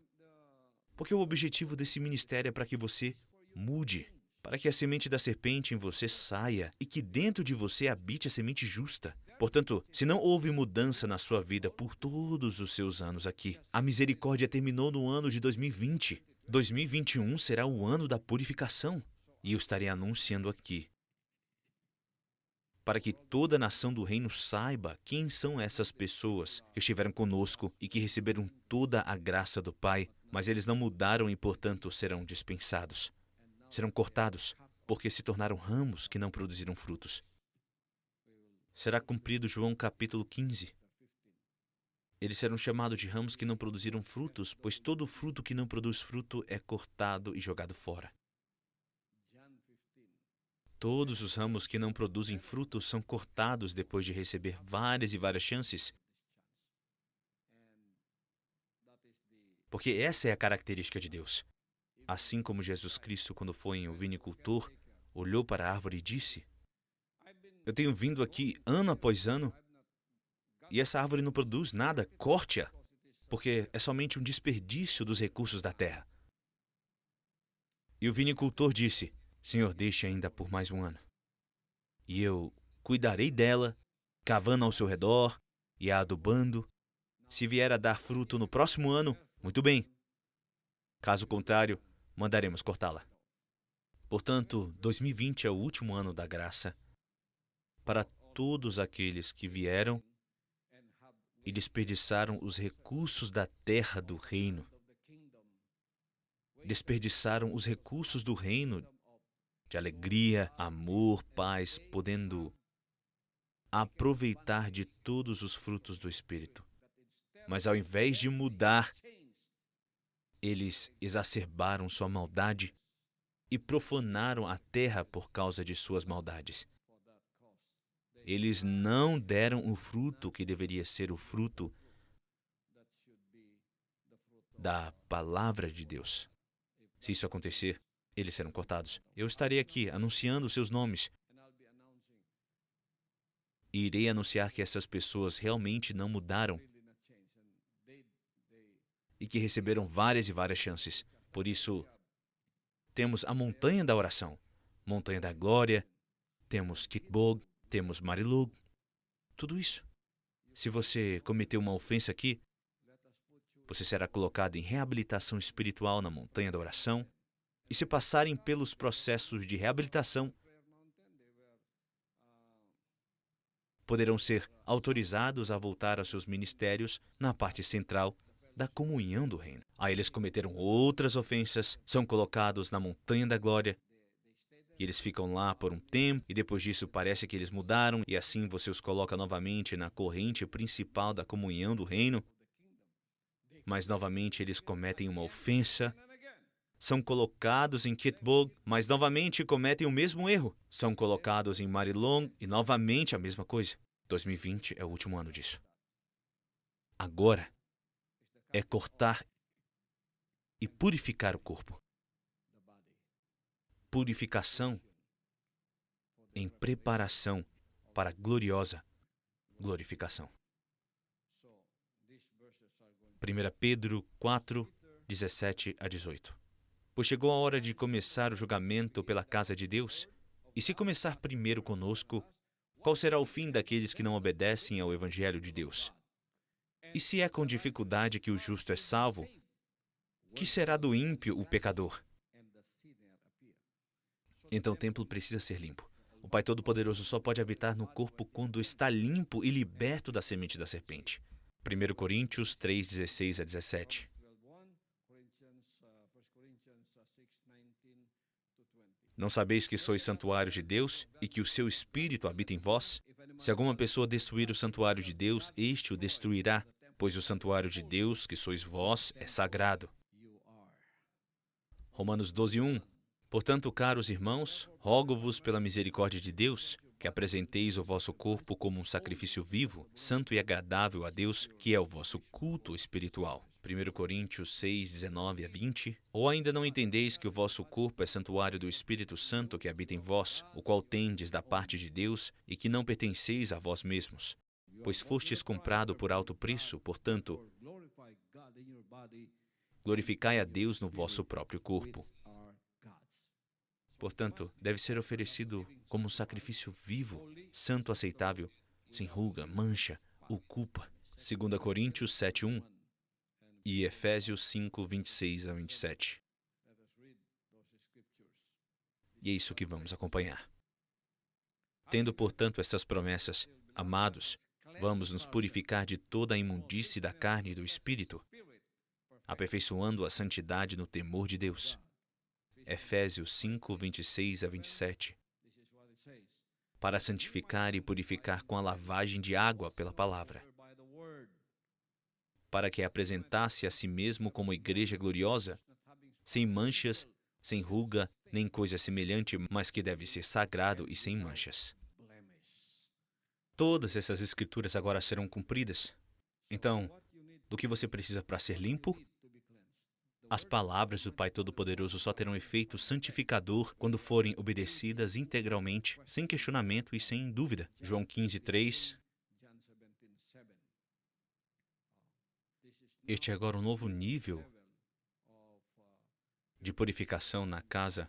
Porque o objetivo desse ministério é para que você mude, para que a semente da serpente em você saia e que dentro de você habite a semente justa. Portanto, se não houve mudança na sua vida por todos os seus anos aqui, a misericórdia terminou no ano de 2020. 2021 será o ano da purificação. E eu estarei anunciando aqui, para que toda a nação do reino saiba quem são essas pessoas que estiveram conosco e que receberam toda a graça do Pai, mas eles não mudaram e, portanto, serão dispensados. Serão cortados, porque se tornaram ramos que não produziram frutos. Será cumprido João capítulo 15. Eles serão chamados de ramos que não produziram frutos, pois todo fruto que não produz fruto é cortado e jogado fora. Todos os ramos que não produzem frutos são cortados depois de receber várias e várias chances. Porque essa é a característica de Deus. Assim como Jesus Cristo, quando foi em um vinicultor, olhou para a árvore e disse: eu tenho vindo aqui ano após ano e essa árvore não produz nada, corte-a, porque é somente um desperdício dos recursos da terra. E o vinicultor disse: Senhor, deixe ainda por mais um ano. E eu cuidarei dela, cavando ao seu redor e a adubando. Se vier a dar fruto no próximo ano, muito bem. Caso contrário, mandaremos cortá-la. Portanto, 2020 é o último ano da graça para todos aqueles que vieram e desperdiçaram os recursos da terra do reino. Desperdiçaram os recursos do reino de alegria, amor, paz, podendo aproveitar de todos os frutos do Espírito. Mas ao invés de mudar, eles exacerbaram sua maldade e profanaram a terra por causa de suas maldades. Eles não deram o fruto que deveria ser o fruto da palavra de Deus. Se isso acontecer, eles serão cortados. Eu estarei aqui anunciando os seus nomes. E irei anunciar que essas pessoas realmente não mudaram e que receberam várias e várias chances. Por isso, temos a montanha da oração, montanha da glória, temos Kitbog, temos Marilug, tudo isso. Se você cometeu uma ofensa aqui, você será colocado em reabilitação espiritual na montanha da oração. E se passarem pelos processos de reabilitação, poderão ser autorizados a voltar aos seus ministérios na parte central da comunhão do reino. Aí eles cometeram outras ofensas, são colocados na montanha da glória, e eles ficam lá por um tempo, e depois disso parece que eles mudaram, e assim você os coloca novamente na corrente principal da comunhão do reino. Mas novamente eles cometem uma ofensa, são colocados em Kitbog, mas novamente cometem o mesmo erro. São colocados em Marilong e novamente a mesma coisa. 2020 é o último ano disso. Agora é cortar e purificar o corpo. Purificação em preparação para a gloriosa glorificação. 1 Pedro 4, 17 a 18. Pois chegou a hora de começar o julgamento pela casa de Deus. E se começar primeiro conosco, qual será o fim daqueles que não obedecem ao Evangelho de Deus? E se é com dificuldade que o justo é salvo, que será do ímpio o pecador? Então o templo precisa ser limpo. O Pai Todo-Poderoso só pode habitar no corpo quando está limpo e liberto da semente da serpente. 1 Coríntios 3, 16 a 17. Não sabeis que sois santuário de Deus e que o seu Espírito habita em vós? Se alguma pessoa destruir o santuário de Deus, este o destruirá, pois o santuário de Deus, que sois vós, é sagrado. Romanos 12:1. Portanto, caros irmãos, rogo-vos pela misericórdia de Deus, que apresenteis o vosso corpo como um sacrifício vivo, santo e agradável a Deus, que é o vosso culto espiritual. 1 Coríntios 6:19-20. Ou ainda não entendeis que o vosso corpo é santuário do Espírito Santo que habita em vós, o qual tendes da parte de Deus, e que não pertenceis a vós mesmos? Pois fostes comprado por alto preço, portanto, glorificai a Deus no vosso próprio corpo. Portanto, deve ser oferecido como um sacrifício vivo, santo, aceitável, sem ruga, mancha ou culpa. 2 Coríntios 7:1 e Efésios 5:26-27. E é isso que vamos acompanhar. Tendo, portanto, essas promessas, amados, vamos nos purificar de toda a imundície da carne e do espírito, aperfeiçoando a santidade no temor de Deus. Efésios 5:26-27. Para santificar e purificar com a lavagem de água pela palavra, para que apresentasse a si mesmo como igreja gloriosa, sem manchas, sem ruga, nem coisa semelhante, mas que deve ser sagrado e sem manchas. Todas essas escrituras agora serão cumpridas. Então, do que você precisa para ser limpo? As palavras do Pai Todo-Poderoso só terão efeito santificador quando forem obedecidas integralmente, sem questionamento e sem dúvida. João 15:3. Este é agora um novo nível de purificação na casa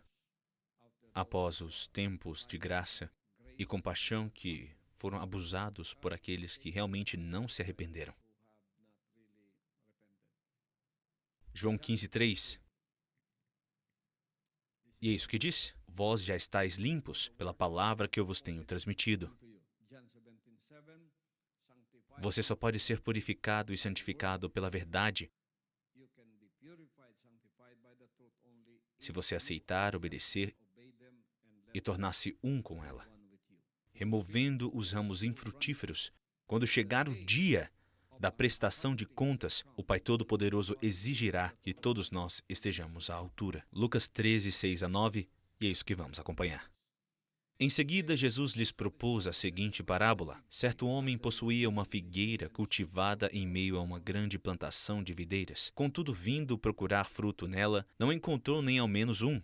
após os tempos de graça e compaixão que foram abusados por aqueles que realmente não se arrependeram. João 15:3. E é isso que diz: vós já estáis limpos pela palavra que eu vos tenho transmitido. Você só pode ser purificado e santificado pela verdade se você aceitar, obedecer e tornar-se um com ela, removendo os ramos infrutíferos. Quando chegar o dia da prestação de contas, o Pai Todo-Poderoso exigirá que todos nós estejamos à altura. Lucas 13:6-9, e é isso que vamos acompanhar. Em seguida, Jesus lhes propôs a seguinte parábola. Certo homem possuía uma figueira cultivada em meio a uma grande plantação de videiras. Contudo, vindo procurar fruto nela, não encontrou nem ao menos um.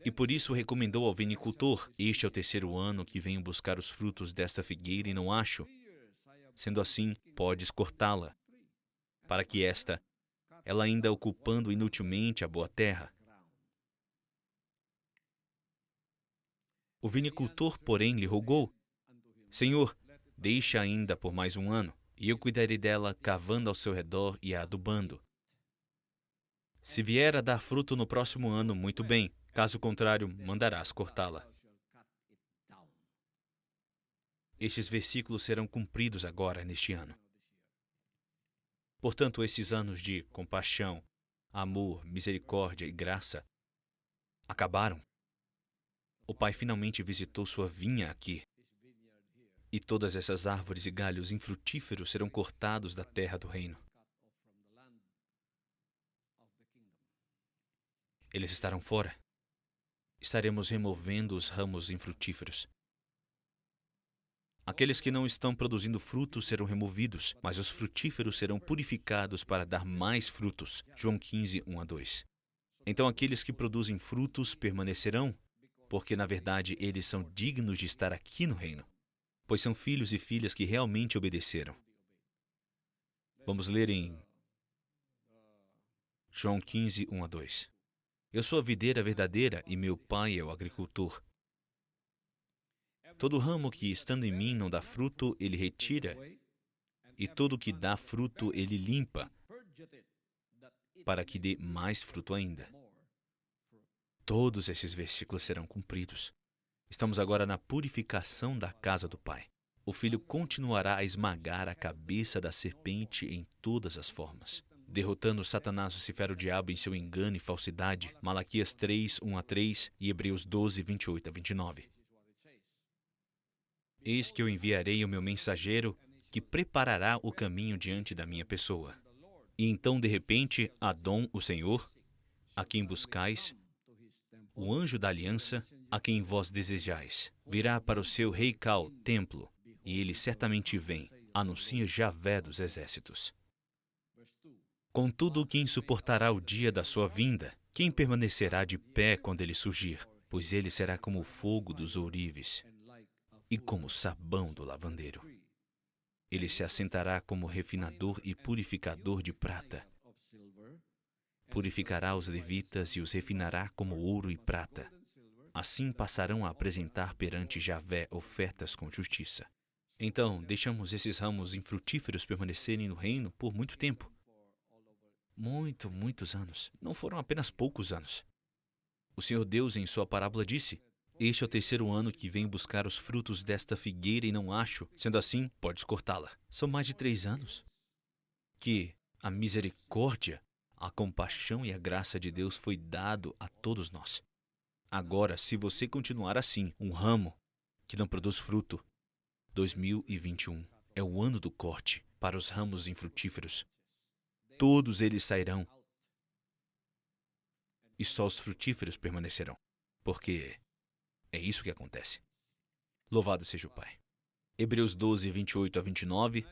E por isso recomendou ao vinicultor: este é o terceiro ano que venho buscar os frutos desta figueira e não acho. Sendo assim, podes cortá-la, para que ela ainda ocupando inutilmente a boa terra. O vinicultor, porém, lhe rogou: Senhor, deixa ainda por mais um ano, e eu cuidarei dela, cavando ao seu redor e a adubando. Se vier a dar fruto no próximo ano, muito bem, caso contrário, mandarás cortá-la. Estes versículos serão cumpridos agora, neste ano. Portanto, esses anos de compaixão, amor, misericórdia e graça acabaram. O Pai finalmente visitou sua vinha aqui. E todas essas árvores e galhos infrutíferos serão cortados da terra do reino. Eles estarão fora. Estaremos removendo os ramos infrutíferos. Aqueles que não estão produzindo frutos serão removidos, mas os frutíferos serão purificados para dar mais frutos. João 15:1-2. Então aqueles que produzem frutos permanecerão, porque na verdade eles são dignos de estar aqui no reino, pois são filhos e filhas que realmente obedeceram. Vamos ler em João 15:1-2. Eu sou a videira verdadeira e meu pai é o agricultor. Todo ramo que, estando em mim, não dá fruto, ele retira, e todo que dá fruto, ele limpa, para que dê mais fruto ainda. Todos esses versículos serão cumpridos. Estamos agora na purificação da casa do Pai. O Filho continuará a esmagar a cabeça da serpente em todas as formas. derrotando Satanás, Lucifer, o diabo, em seu engano e falsidade. Malaquias 3, 1-3 e Hebreus 12, 28-29. Eis que eu enviarei o meu mensageiro, que preparará o caminho diante da minha pessoa. E então, de repente, Adom, o Senhor, a quem buscais, o anjo da aliança, a quem vós desejais, virá para o seu Reikal, templo, e ele certamente vem, anuncia Javé dos exércitos. Contudo, quem suportará o dia da sua vinda? Quem permanecerá de pé quando ele surgir? Pois ele será como o fogo dos ourives e como o sabão do lavandeiro. Ele se assentará como refinador e purificador de prata. Purificará os levitas e os refinará como ouro e prata. Assim passarão a apresentar perante Javé ofertas com justiça. Então, deixamos esses ramos infrutíferos permanecerem no reino por muito tempo. Muitos anos. Não foram apenas poucos anos. O Senhor Deus, em sua parábola, disse: este é o terceiro ano que venho buscar os frutos desta figueira e não acho. Sendo assim, podes cortá-la. São mais de 3 anos que a misericórdia, a compaixão e a graça de Deus foi dado a todos nós. Agora, se você continuar assim, um ramo que não produz fruto, 2021 é o ano do corte para os ramos infrutíferos. Todos eles sairão e só os frutíferos permanecerão, porque é isso que acontece. Louvado seja o Pai. Hebreus 12, 28-29.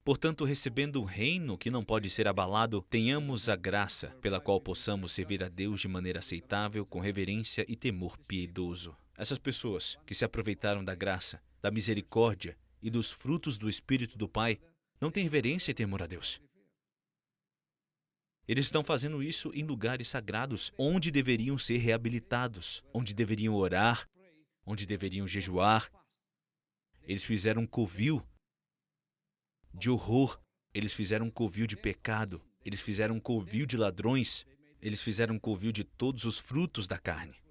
Portanto, recebendo um reino que não pode ser abalado, tenhamos a graça pela qual possamos servir a Deus de maneira aceitável, com reverência e temor piedoso. Essas pessoas que se aproveitaram da graça, da misericórdia e dos frutos do Espírito do Pai, não têm reverência e temor a Deus. Eles estão fazendo isso em lugares sagrados, onde deveriam ser reabilitados, onde deveriam orar, onde deveriam jejuar. Eles fizeram um covil de horror, eles fizeram um covil de pecado, eles fizeram um covil de ladrões, eles fizeram um covil de todos os frutos da carne.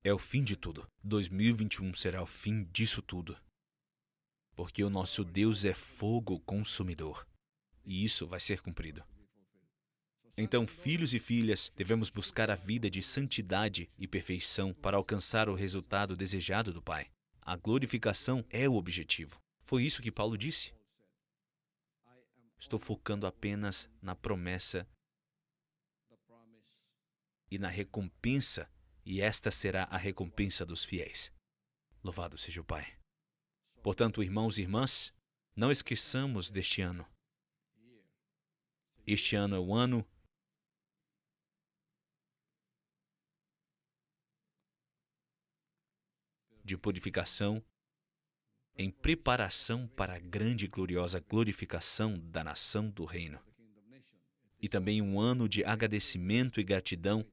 É o fim de tudo. 2021 será o fim disso tudo. Porque o nosso Deus é fogo consumidor. E isso vai ser cumprido. Então, filhos e filhas, devemos buscar a vida de santidade e perfeição para alcançar o resultado desejado do Pai. A glorificação é o objetivo. Foi isso que Paulo disse. Estou focando apenas na promessa e na recompensa, e esta será a recompensa dos fiéis. Louvado seja o Pai. Portanto, irmãos e irmãs, não esqueçamos deste ano. Este ano é o ano de purificação em preparação para a grande e gloriosa glorificação da nação do reino. E também um ano de agradecimento e gratidão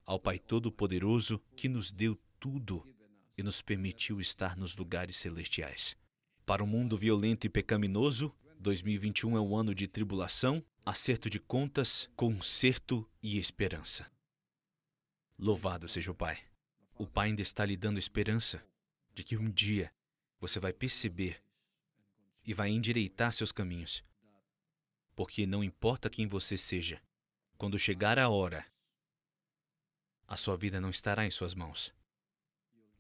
ao Pai Todo-Poderoso que nos deu tudo e nos permitiu estar nos lugares celestiais. Para o mundo violento e pecaminoso, 2021 é um ano de tribulação, acerto de contas, conserto e esperança. Louvado seja o Pai. O Pai ainda está lhe dando esperança de que um dia você vai perceber e vai endireitar seus caminhos. Porque não importa quem você seja, quando chegar a hora, a sua vida não estará em suas mãos.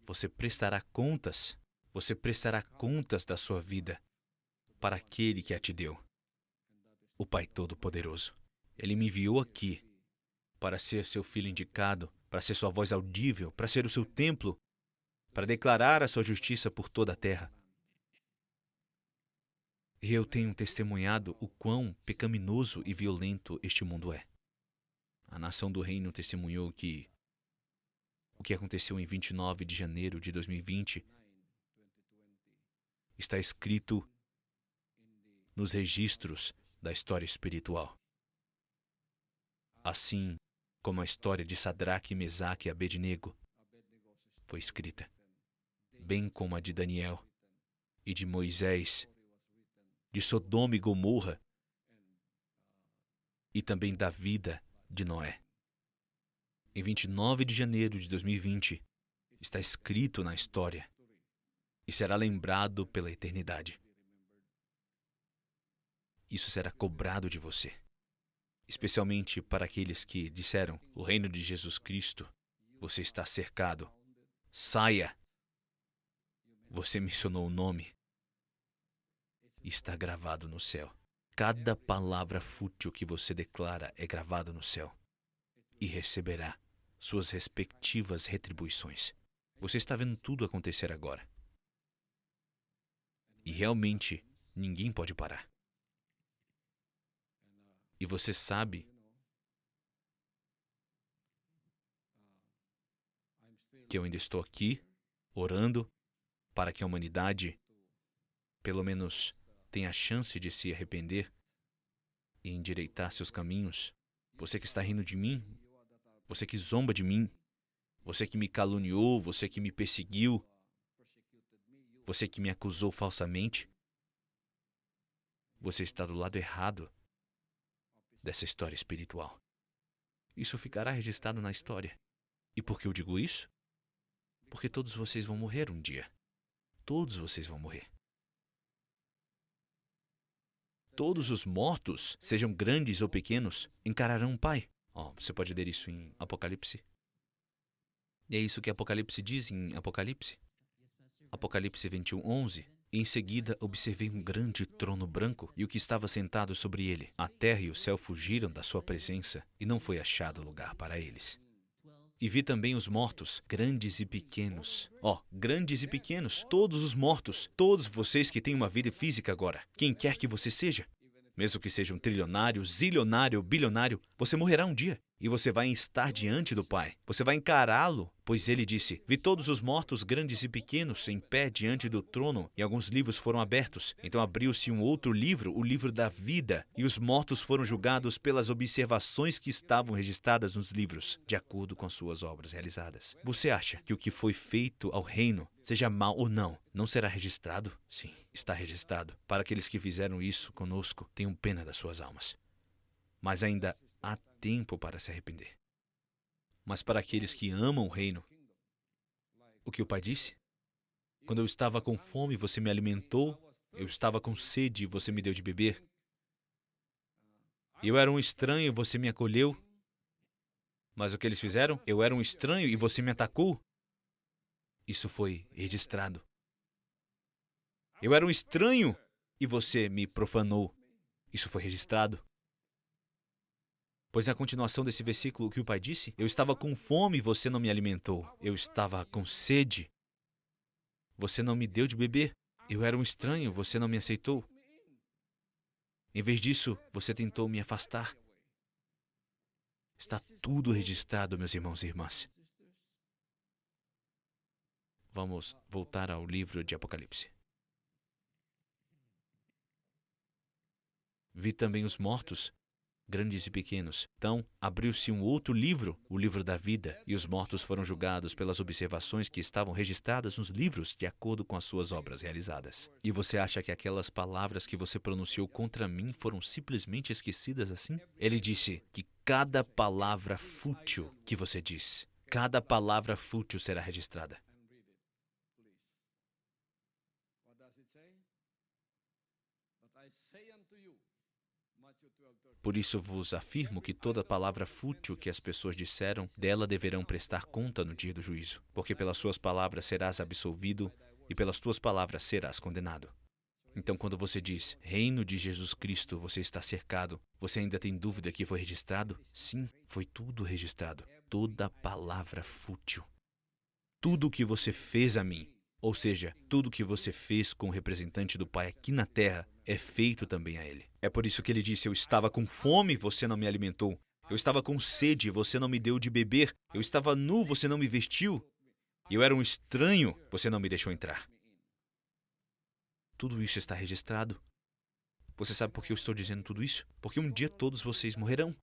Você prestará contas da sua vida para aquele que a te deu, o Pai Todo-Poderoso. Ele me enviou aqui para ser seu filho indicado, para ser sua voz audível, para ser o seu templo, para declarar a sua justiça por toda a terra. E eu tenho testemunhado o quão pecaminoso e violento este mundo é. A nação do reino testemunhou que o que aconteceu em 29 de janeiro de 2020 está escrito nos registros da história espiritual. Assim como a história de Sadraque, Mesaque e Abednego foi escrita, bem como a de Daniel e de Moisés, de Sodoma e Gomorra, e também da vida de Noé. Em 29 de janeiro de 2020, está escrito na história e será lembrado pela eternidade. isso será cobrado de você. Especialmente para aqueles que disseram, o reino de Jesus Cristo, você está cercado. Saia! Você mencionou o nome. Está gravado no céu. Cada palavra fútil que você declara é gravada no céu e receberá suas respectivas retribuições. Você está vendo tudo acontecer agora. E realmente, ninguém pode parar. E você sabe que eu ainda estou aqui, orando, para que a humanidade, pelo menos, tenha a chance de se arrepender e endireitar seus caminhos. Você que está rindo de mim, você que zomba de mim, você que me caluniou, você que me perseguiu, você que me acusou falsamente, você está do lado errado dessa história espiritual. Isso ficará registrado na história. E por que eu digo isso? Porque todos vocês vão morrer um dia. Todos vocês vão morrer. Todos os mortos, sejam grandes ou pequenos, encararão o Pai. Você pode ler isso em Apocalipse. E é isso que Apocalipse diz em Apocalipse. Apocalipse 21:11. Em seguida, observei um grande trono branco e o que estava sentado sobre ele. A terra e o céu fugiram da sua presença e não foi achado lugar para eles. E vi também os mortos, grandes e pequenos. Grandes e pequenos, todos os mortos, todos vocês que têm uma vida física agora, quem quer que você seja. Mesmo que seja um trilionário, zilionário, bilionário, você morrerá um dia. E você vai estar diante do Pai. Você vai encará-lo, pois ele disse, vi todos os mortos, grandes e pequenos, em pé diante do trono, e alguns livros foram abertos. Então abriu-se um outro livro, o livro da vida, e os mortos foram julgados pelas observações que estavam registradas nos livros, de acordo com as suas obras realizadas. Você acha que o que foi feito ao reino, seja mal ou não será registrado? Sim, está registrado. Para aqueles que fizeram isso conosco, tenham pena das suas almas. Mas ainda há tempo para se arrepender. Mas para aqueles que amam o reino, o que o Pai disse? Quando eu estava com fome, você me alimentou. Eu estava com sede e você me deu de beber. Eu era um estranho e você me acolheu. Mas o que eles fizeram? Eu era um estranho e você me atacou. Isso foi registrado. Eu era um estranho e você me profanou. Isso foi registrado. Pois na continuação desse versículo, o que o Pai disse? Eu estava com fome e você não me alimentou. Eu estava com sede. Você não me deu de beber. Eu era um estranho, você não me aceitou. Em vez disso, você tentou me afastar. Está tudo registrado, meus irmãos e irmãs. Vamos voltar ao livro de Apocalipse. Vi também os mortos, grandes e pequenos. Então, abriu-se um outro livro, o livro da vida, e os mortos foram julgados pelas observações que estavam registradas nos livros, de acordo com as suas obras realizadas. E você acha que aquelas palavras que você pronunciou contra mim foram simplesmente esquecidas assim? Ele disse que cada palavra fútil que você diz, cada palavra fútil será registrada. Por isso vos afirmo que toda palavra fútil que as pessoas disseram, dela deverão prestar conta no dia do juízo. Porque pelas suas palavras serás absolvido e pelas tuas palavras serás condenado. Então, quando você diz, reino de Jesus Cristo, você está cercado, você ainda tem dúvida que foi registrado? Sim, foi tudo registrado. Toda palavra fútil. Tudo o que você fez a mim, ou seja, tudo o que você fez com o representante do Pai aqui na terra, é feito também a ele. É por isso que ele disse, eu estava com fome, você não me alimentou. Eu estava com sede, você não me deu de beber. Eu estava nu, você não me vestiu. Eu era um estranho, você não me deixou entrar. Tudo isso está registrado. Você sabe por que eu estou dizendo tudo isso? Porque um dia todos vocês morrerão.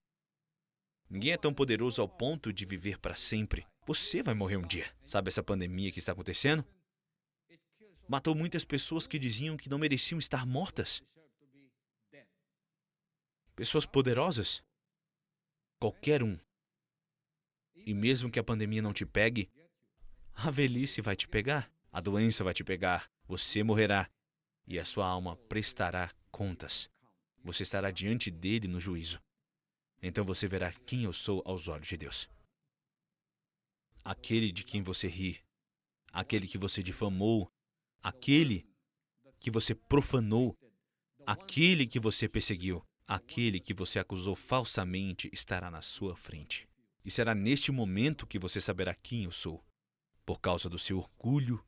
Ninguém é tão poderoso ao ponto de viver para sempre. Você vai morrer um dia. Sabe essa pandemia que está acontecendo? Matou muitas pessoas que diziam que não mereciam estar mortas. Pessoas poderosas. Qualquer um. E mesmo que a pandemia não te pegue, a velhice vai te pegar, a doença vai te pegar, você morrerá e a sua alma prestará contas. Você estará diante dele no juízo. Então você verá quem eu sou aos olhos de Deus. Aquele de quem você ri, aquele que você difamou, aquele que você profanou, aquele que você perseguiu, aquele que você acusou falsamente estará na sua frente. E será neste momento que você saberá quem eu sou, por causa do seu orgulho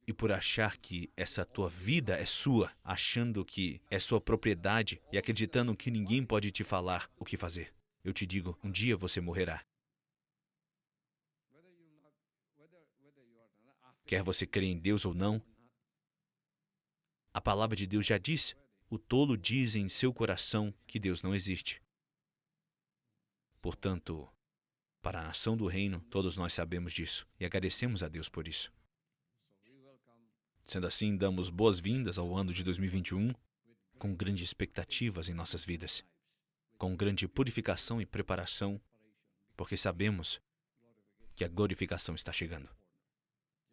e por achar que essa tua vida é sua, achando que é sua propriedade e acreditando que ninguém pode te falar o que fazer. Eu te digo, um dia você morrerá. Quer você crer em Deus ou não, a palavra de Deus já diz, o tolo diz em seu coração que Deus não existe. Portanto, para a nação do reino, todos nós sabemos disso e agradecemos a Deus por isso. Sendo assim, damos boas-vindas ao ano de 2021 com grandes expectativas em nossas vidas, com grande purificação e preparação, porque sabemos que a glorificação está chegando.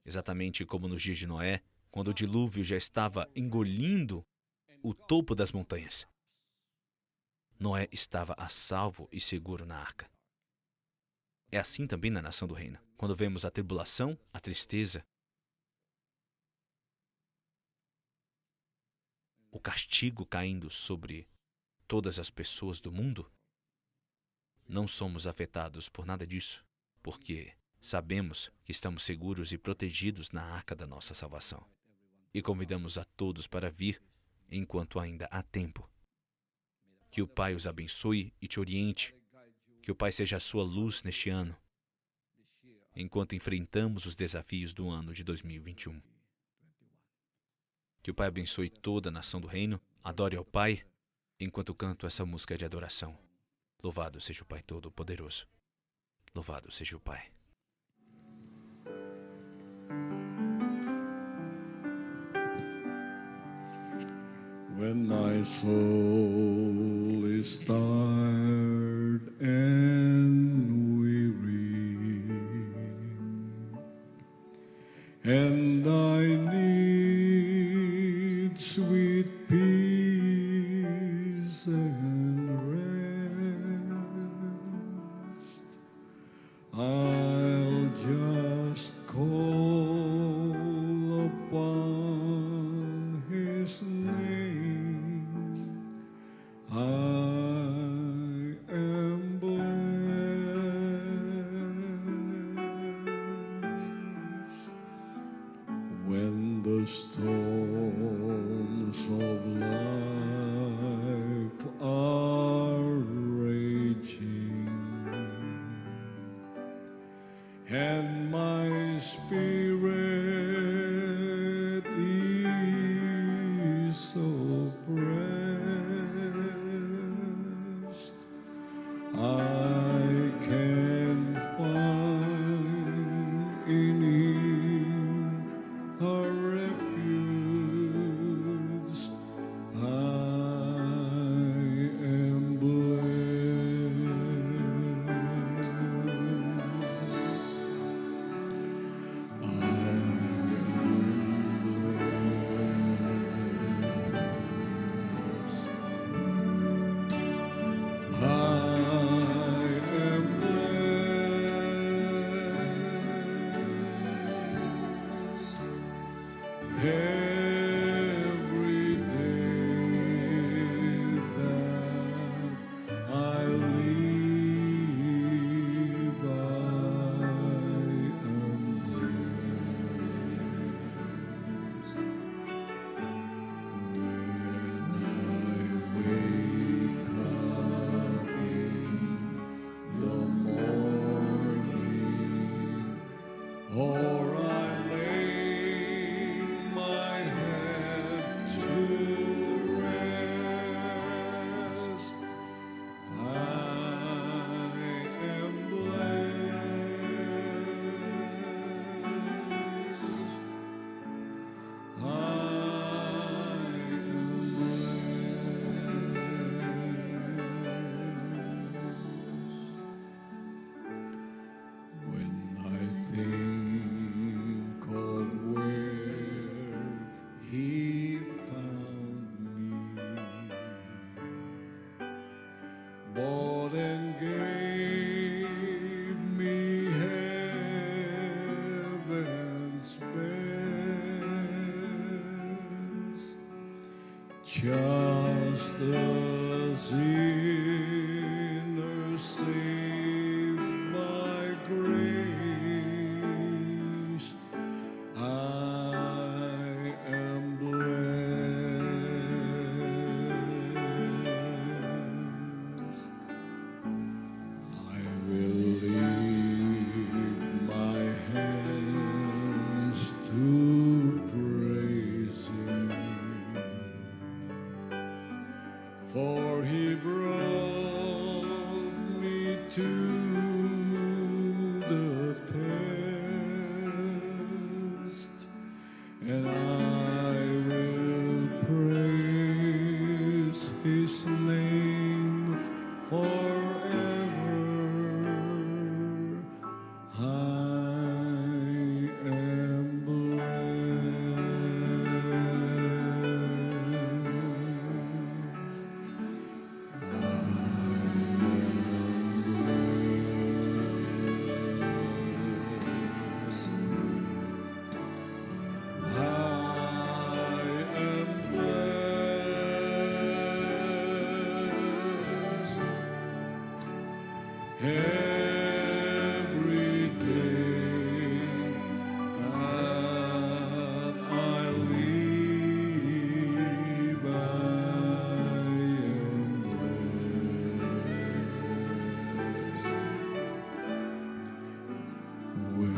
Exatamente como nos dias de Noé, quando o dilúvio já estava engolindo o topo das montanhas. Noé estava a salvo e seguro na arca. É assim também na nação do reino. Quando vemos a tribulação, a tristeza, o castigo caindo sobre todas as pessoas do mundo, não somos afetados por nada disso, porque sabemos que estamos seguros e protegidos na arca da nossa salvação. E convidamos a todos para vir enquanto ainda há tempo. Que o Pai os abençoe e te oriente. Que o Pai seja a sua luz neste ano, enquanto enfrentamos os desafios do ano de 2021. Que o Pai abençoe toda a nação do reino. Adore ao Pai enquanto canto essa música de adoração. Louvado seja o Pai Todo-Poderoso. Louvado seja o Pai. When my soul is tired and weary, and I need sweet peace and rest, I'll just call upon His name. I am blessed when the storms of life are raging and my spirit is so pressed, I can find in Him a refuge. I am blessed. bought and gave me heaven's best, just a sinner saved by grace. I am blessed. I will lift my hands to praise Him, for He brought me to the test, and I will praise His name forever. I am blessed. Every day that I live, I am blessed. When I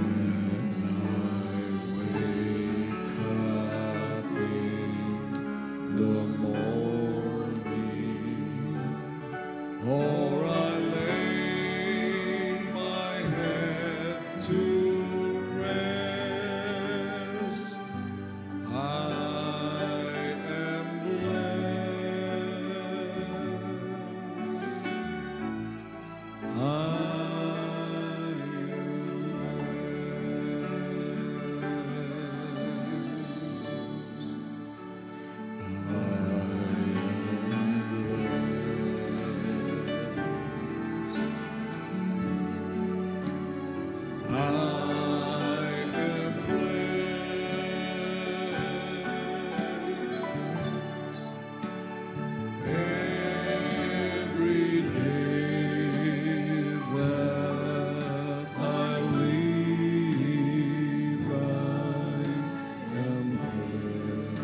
wake up in the morning, or I lay my head to rest, I am blessed. I every day that I live, I am blessed.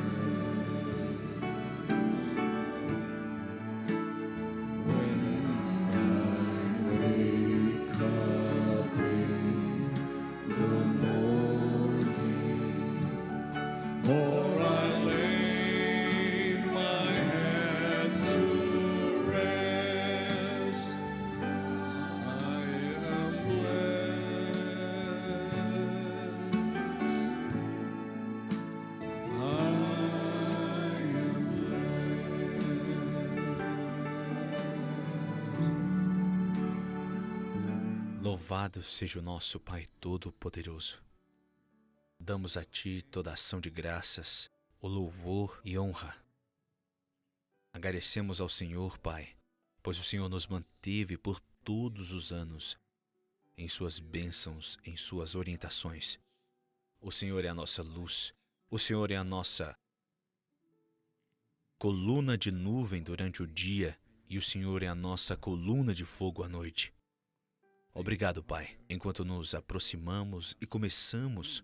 When I wake up in the morning, or I lay my head to rest, I am blessed. I am blessed. Louvado seja o nosso Pai Todo-Poderoso. Damos a Ti toda a ação de graças, o louvor e honra. Agradecemos ao Senhor, Pai, pois o Senhor nos manteve por todos os anos em Suas bênçãos, em Suas orientações. O Senhor é a nossa luz, o Senhor é a nossa coluna de nuvem durante o dia e o Senhor é a nossa coluna de fogo à noite. Obrigado, Pai, enquanto nos aproximamos e começamos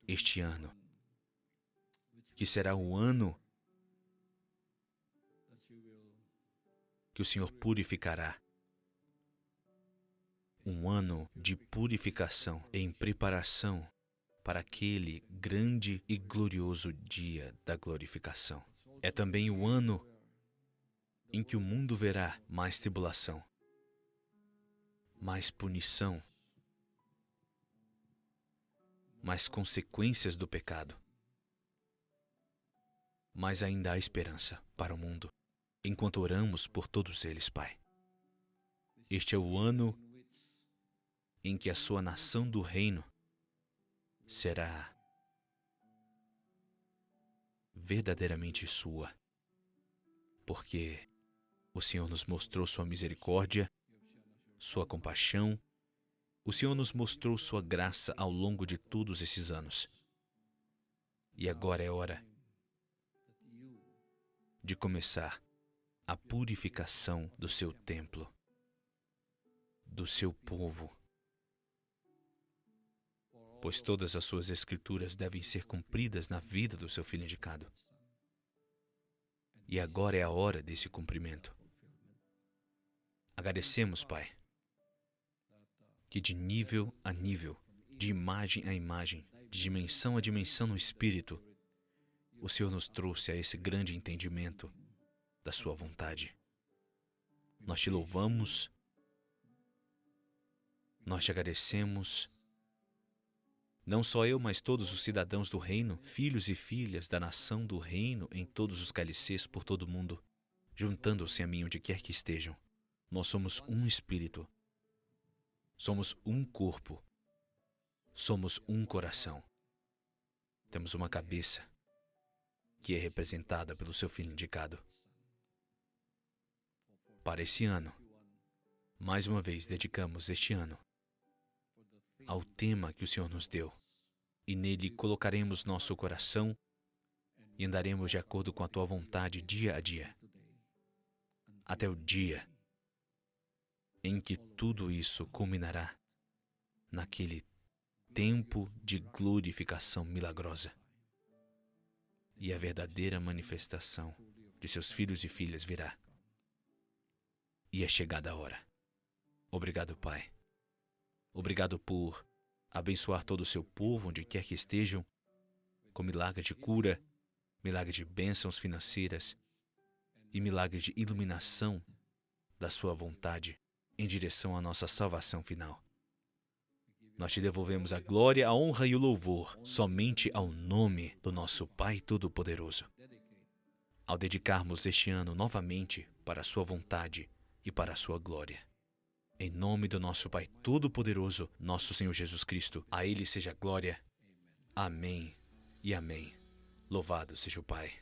este ano, que será o ano que o Senhor purificará. Um ano de purificação em preparação para aquele grande e glorioso dia da glorificação. É também o ano em que o mundo verá mais tribulação, mais punição, mais consequências do pecado. Mas ainda há esperança para o mundo, enquanto oramos por todos eles, Pai. Este é o ano em que a sua nação do reino será verdadeiramente sua, porque O Senhor nos mostrou sua misericórdia, sua compaixão. O Senhor nos mostrou sua graça ao longo de todos esses anos. E agora é hora de começar a purificação do seu templo, do seu povo, pois todas as suas escrituras devem ser cumpridas na vida do seu filho indicado. E agora é a hora desse cumprimento. Agradecemos, Pai, que de nível a nível, de imagem a imagem, de dimensão a dimensão no Espírito, o Senhor nos trouxe a esse grande entendimento da sua vontade. Nós te louvamos, nós te agradecemos. Não só eu, mas todos os cidadãos do reino, filhos e filhas da nação do reino em todos os cálices por todo o mundo, juntando-se a mim onde quer que estejam. Nós somos um espírito, somos um corpo, somos um coração. Temos uma cabeça que é representada pelo seu filho indicado. Para esse ano, mais uma vez dedicamos este ano ao tema que o Senhor nos deu, e nele colocaremos nosso coração e andaremos de acordo com a tua vontade dia a dia, até o dia em que tudo isso culminará naquele tempo de glorificação milagrosa e a verdadeira manifestação de seus filhos e filhas virá. E é chegada a hora. Obrigado, Pai. Obrigado por abençoar todo o seu povo, onde quer que estejam, com milagre de cura, milagre de bênçãos financeiras e milagre de iluminação da sua vontade em direção à nossa salvação final. Nós te devolvemos a glória, a honra e o louvor somente ao nome do nosso Pai Todo-Poderoso. Ao dedicarmos este ano novamente para a sua vontade e para a sua glória. Em nome do nosso Pai Todo-Poderoso, nosso Senhor Jesus Cristo, a Ele seja glória. Amém e amém. Louvado seja o Pai.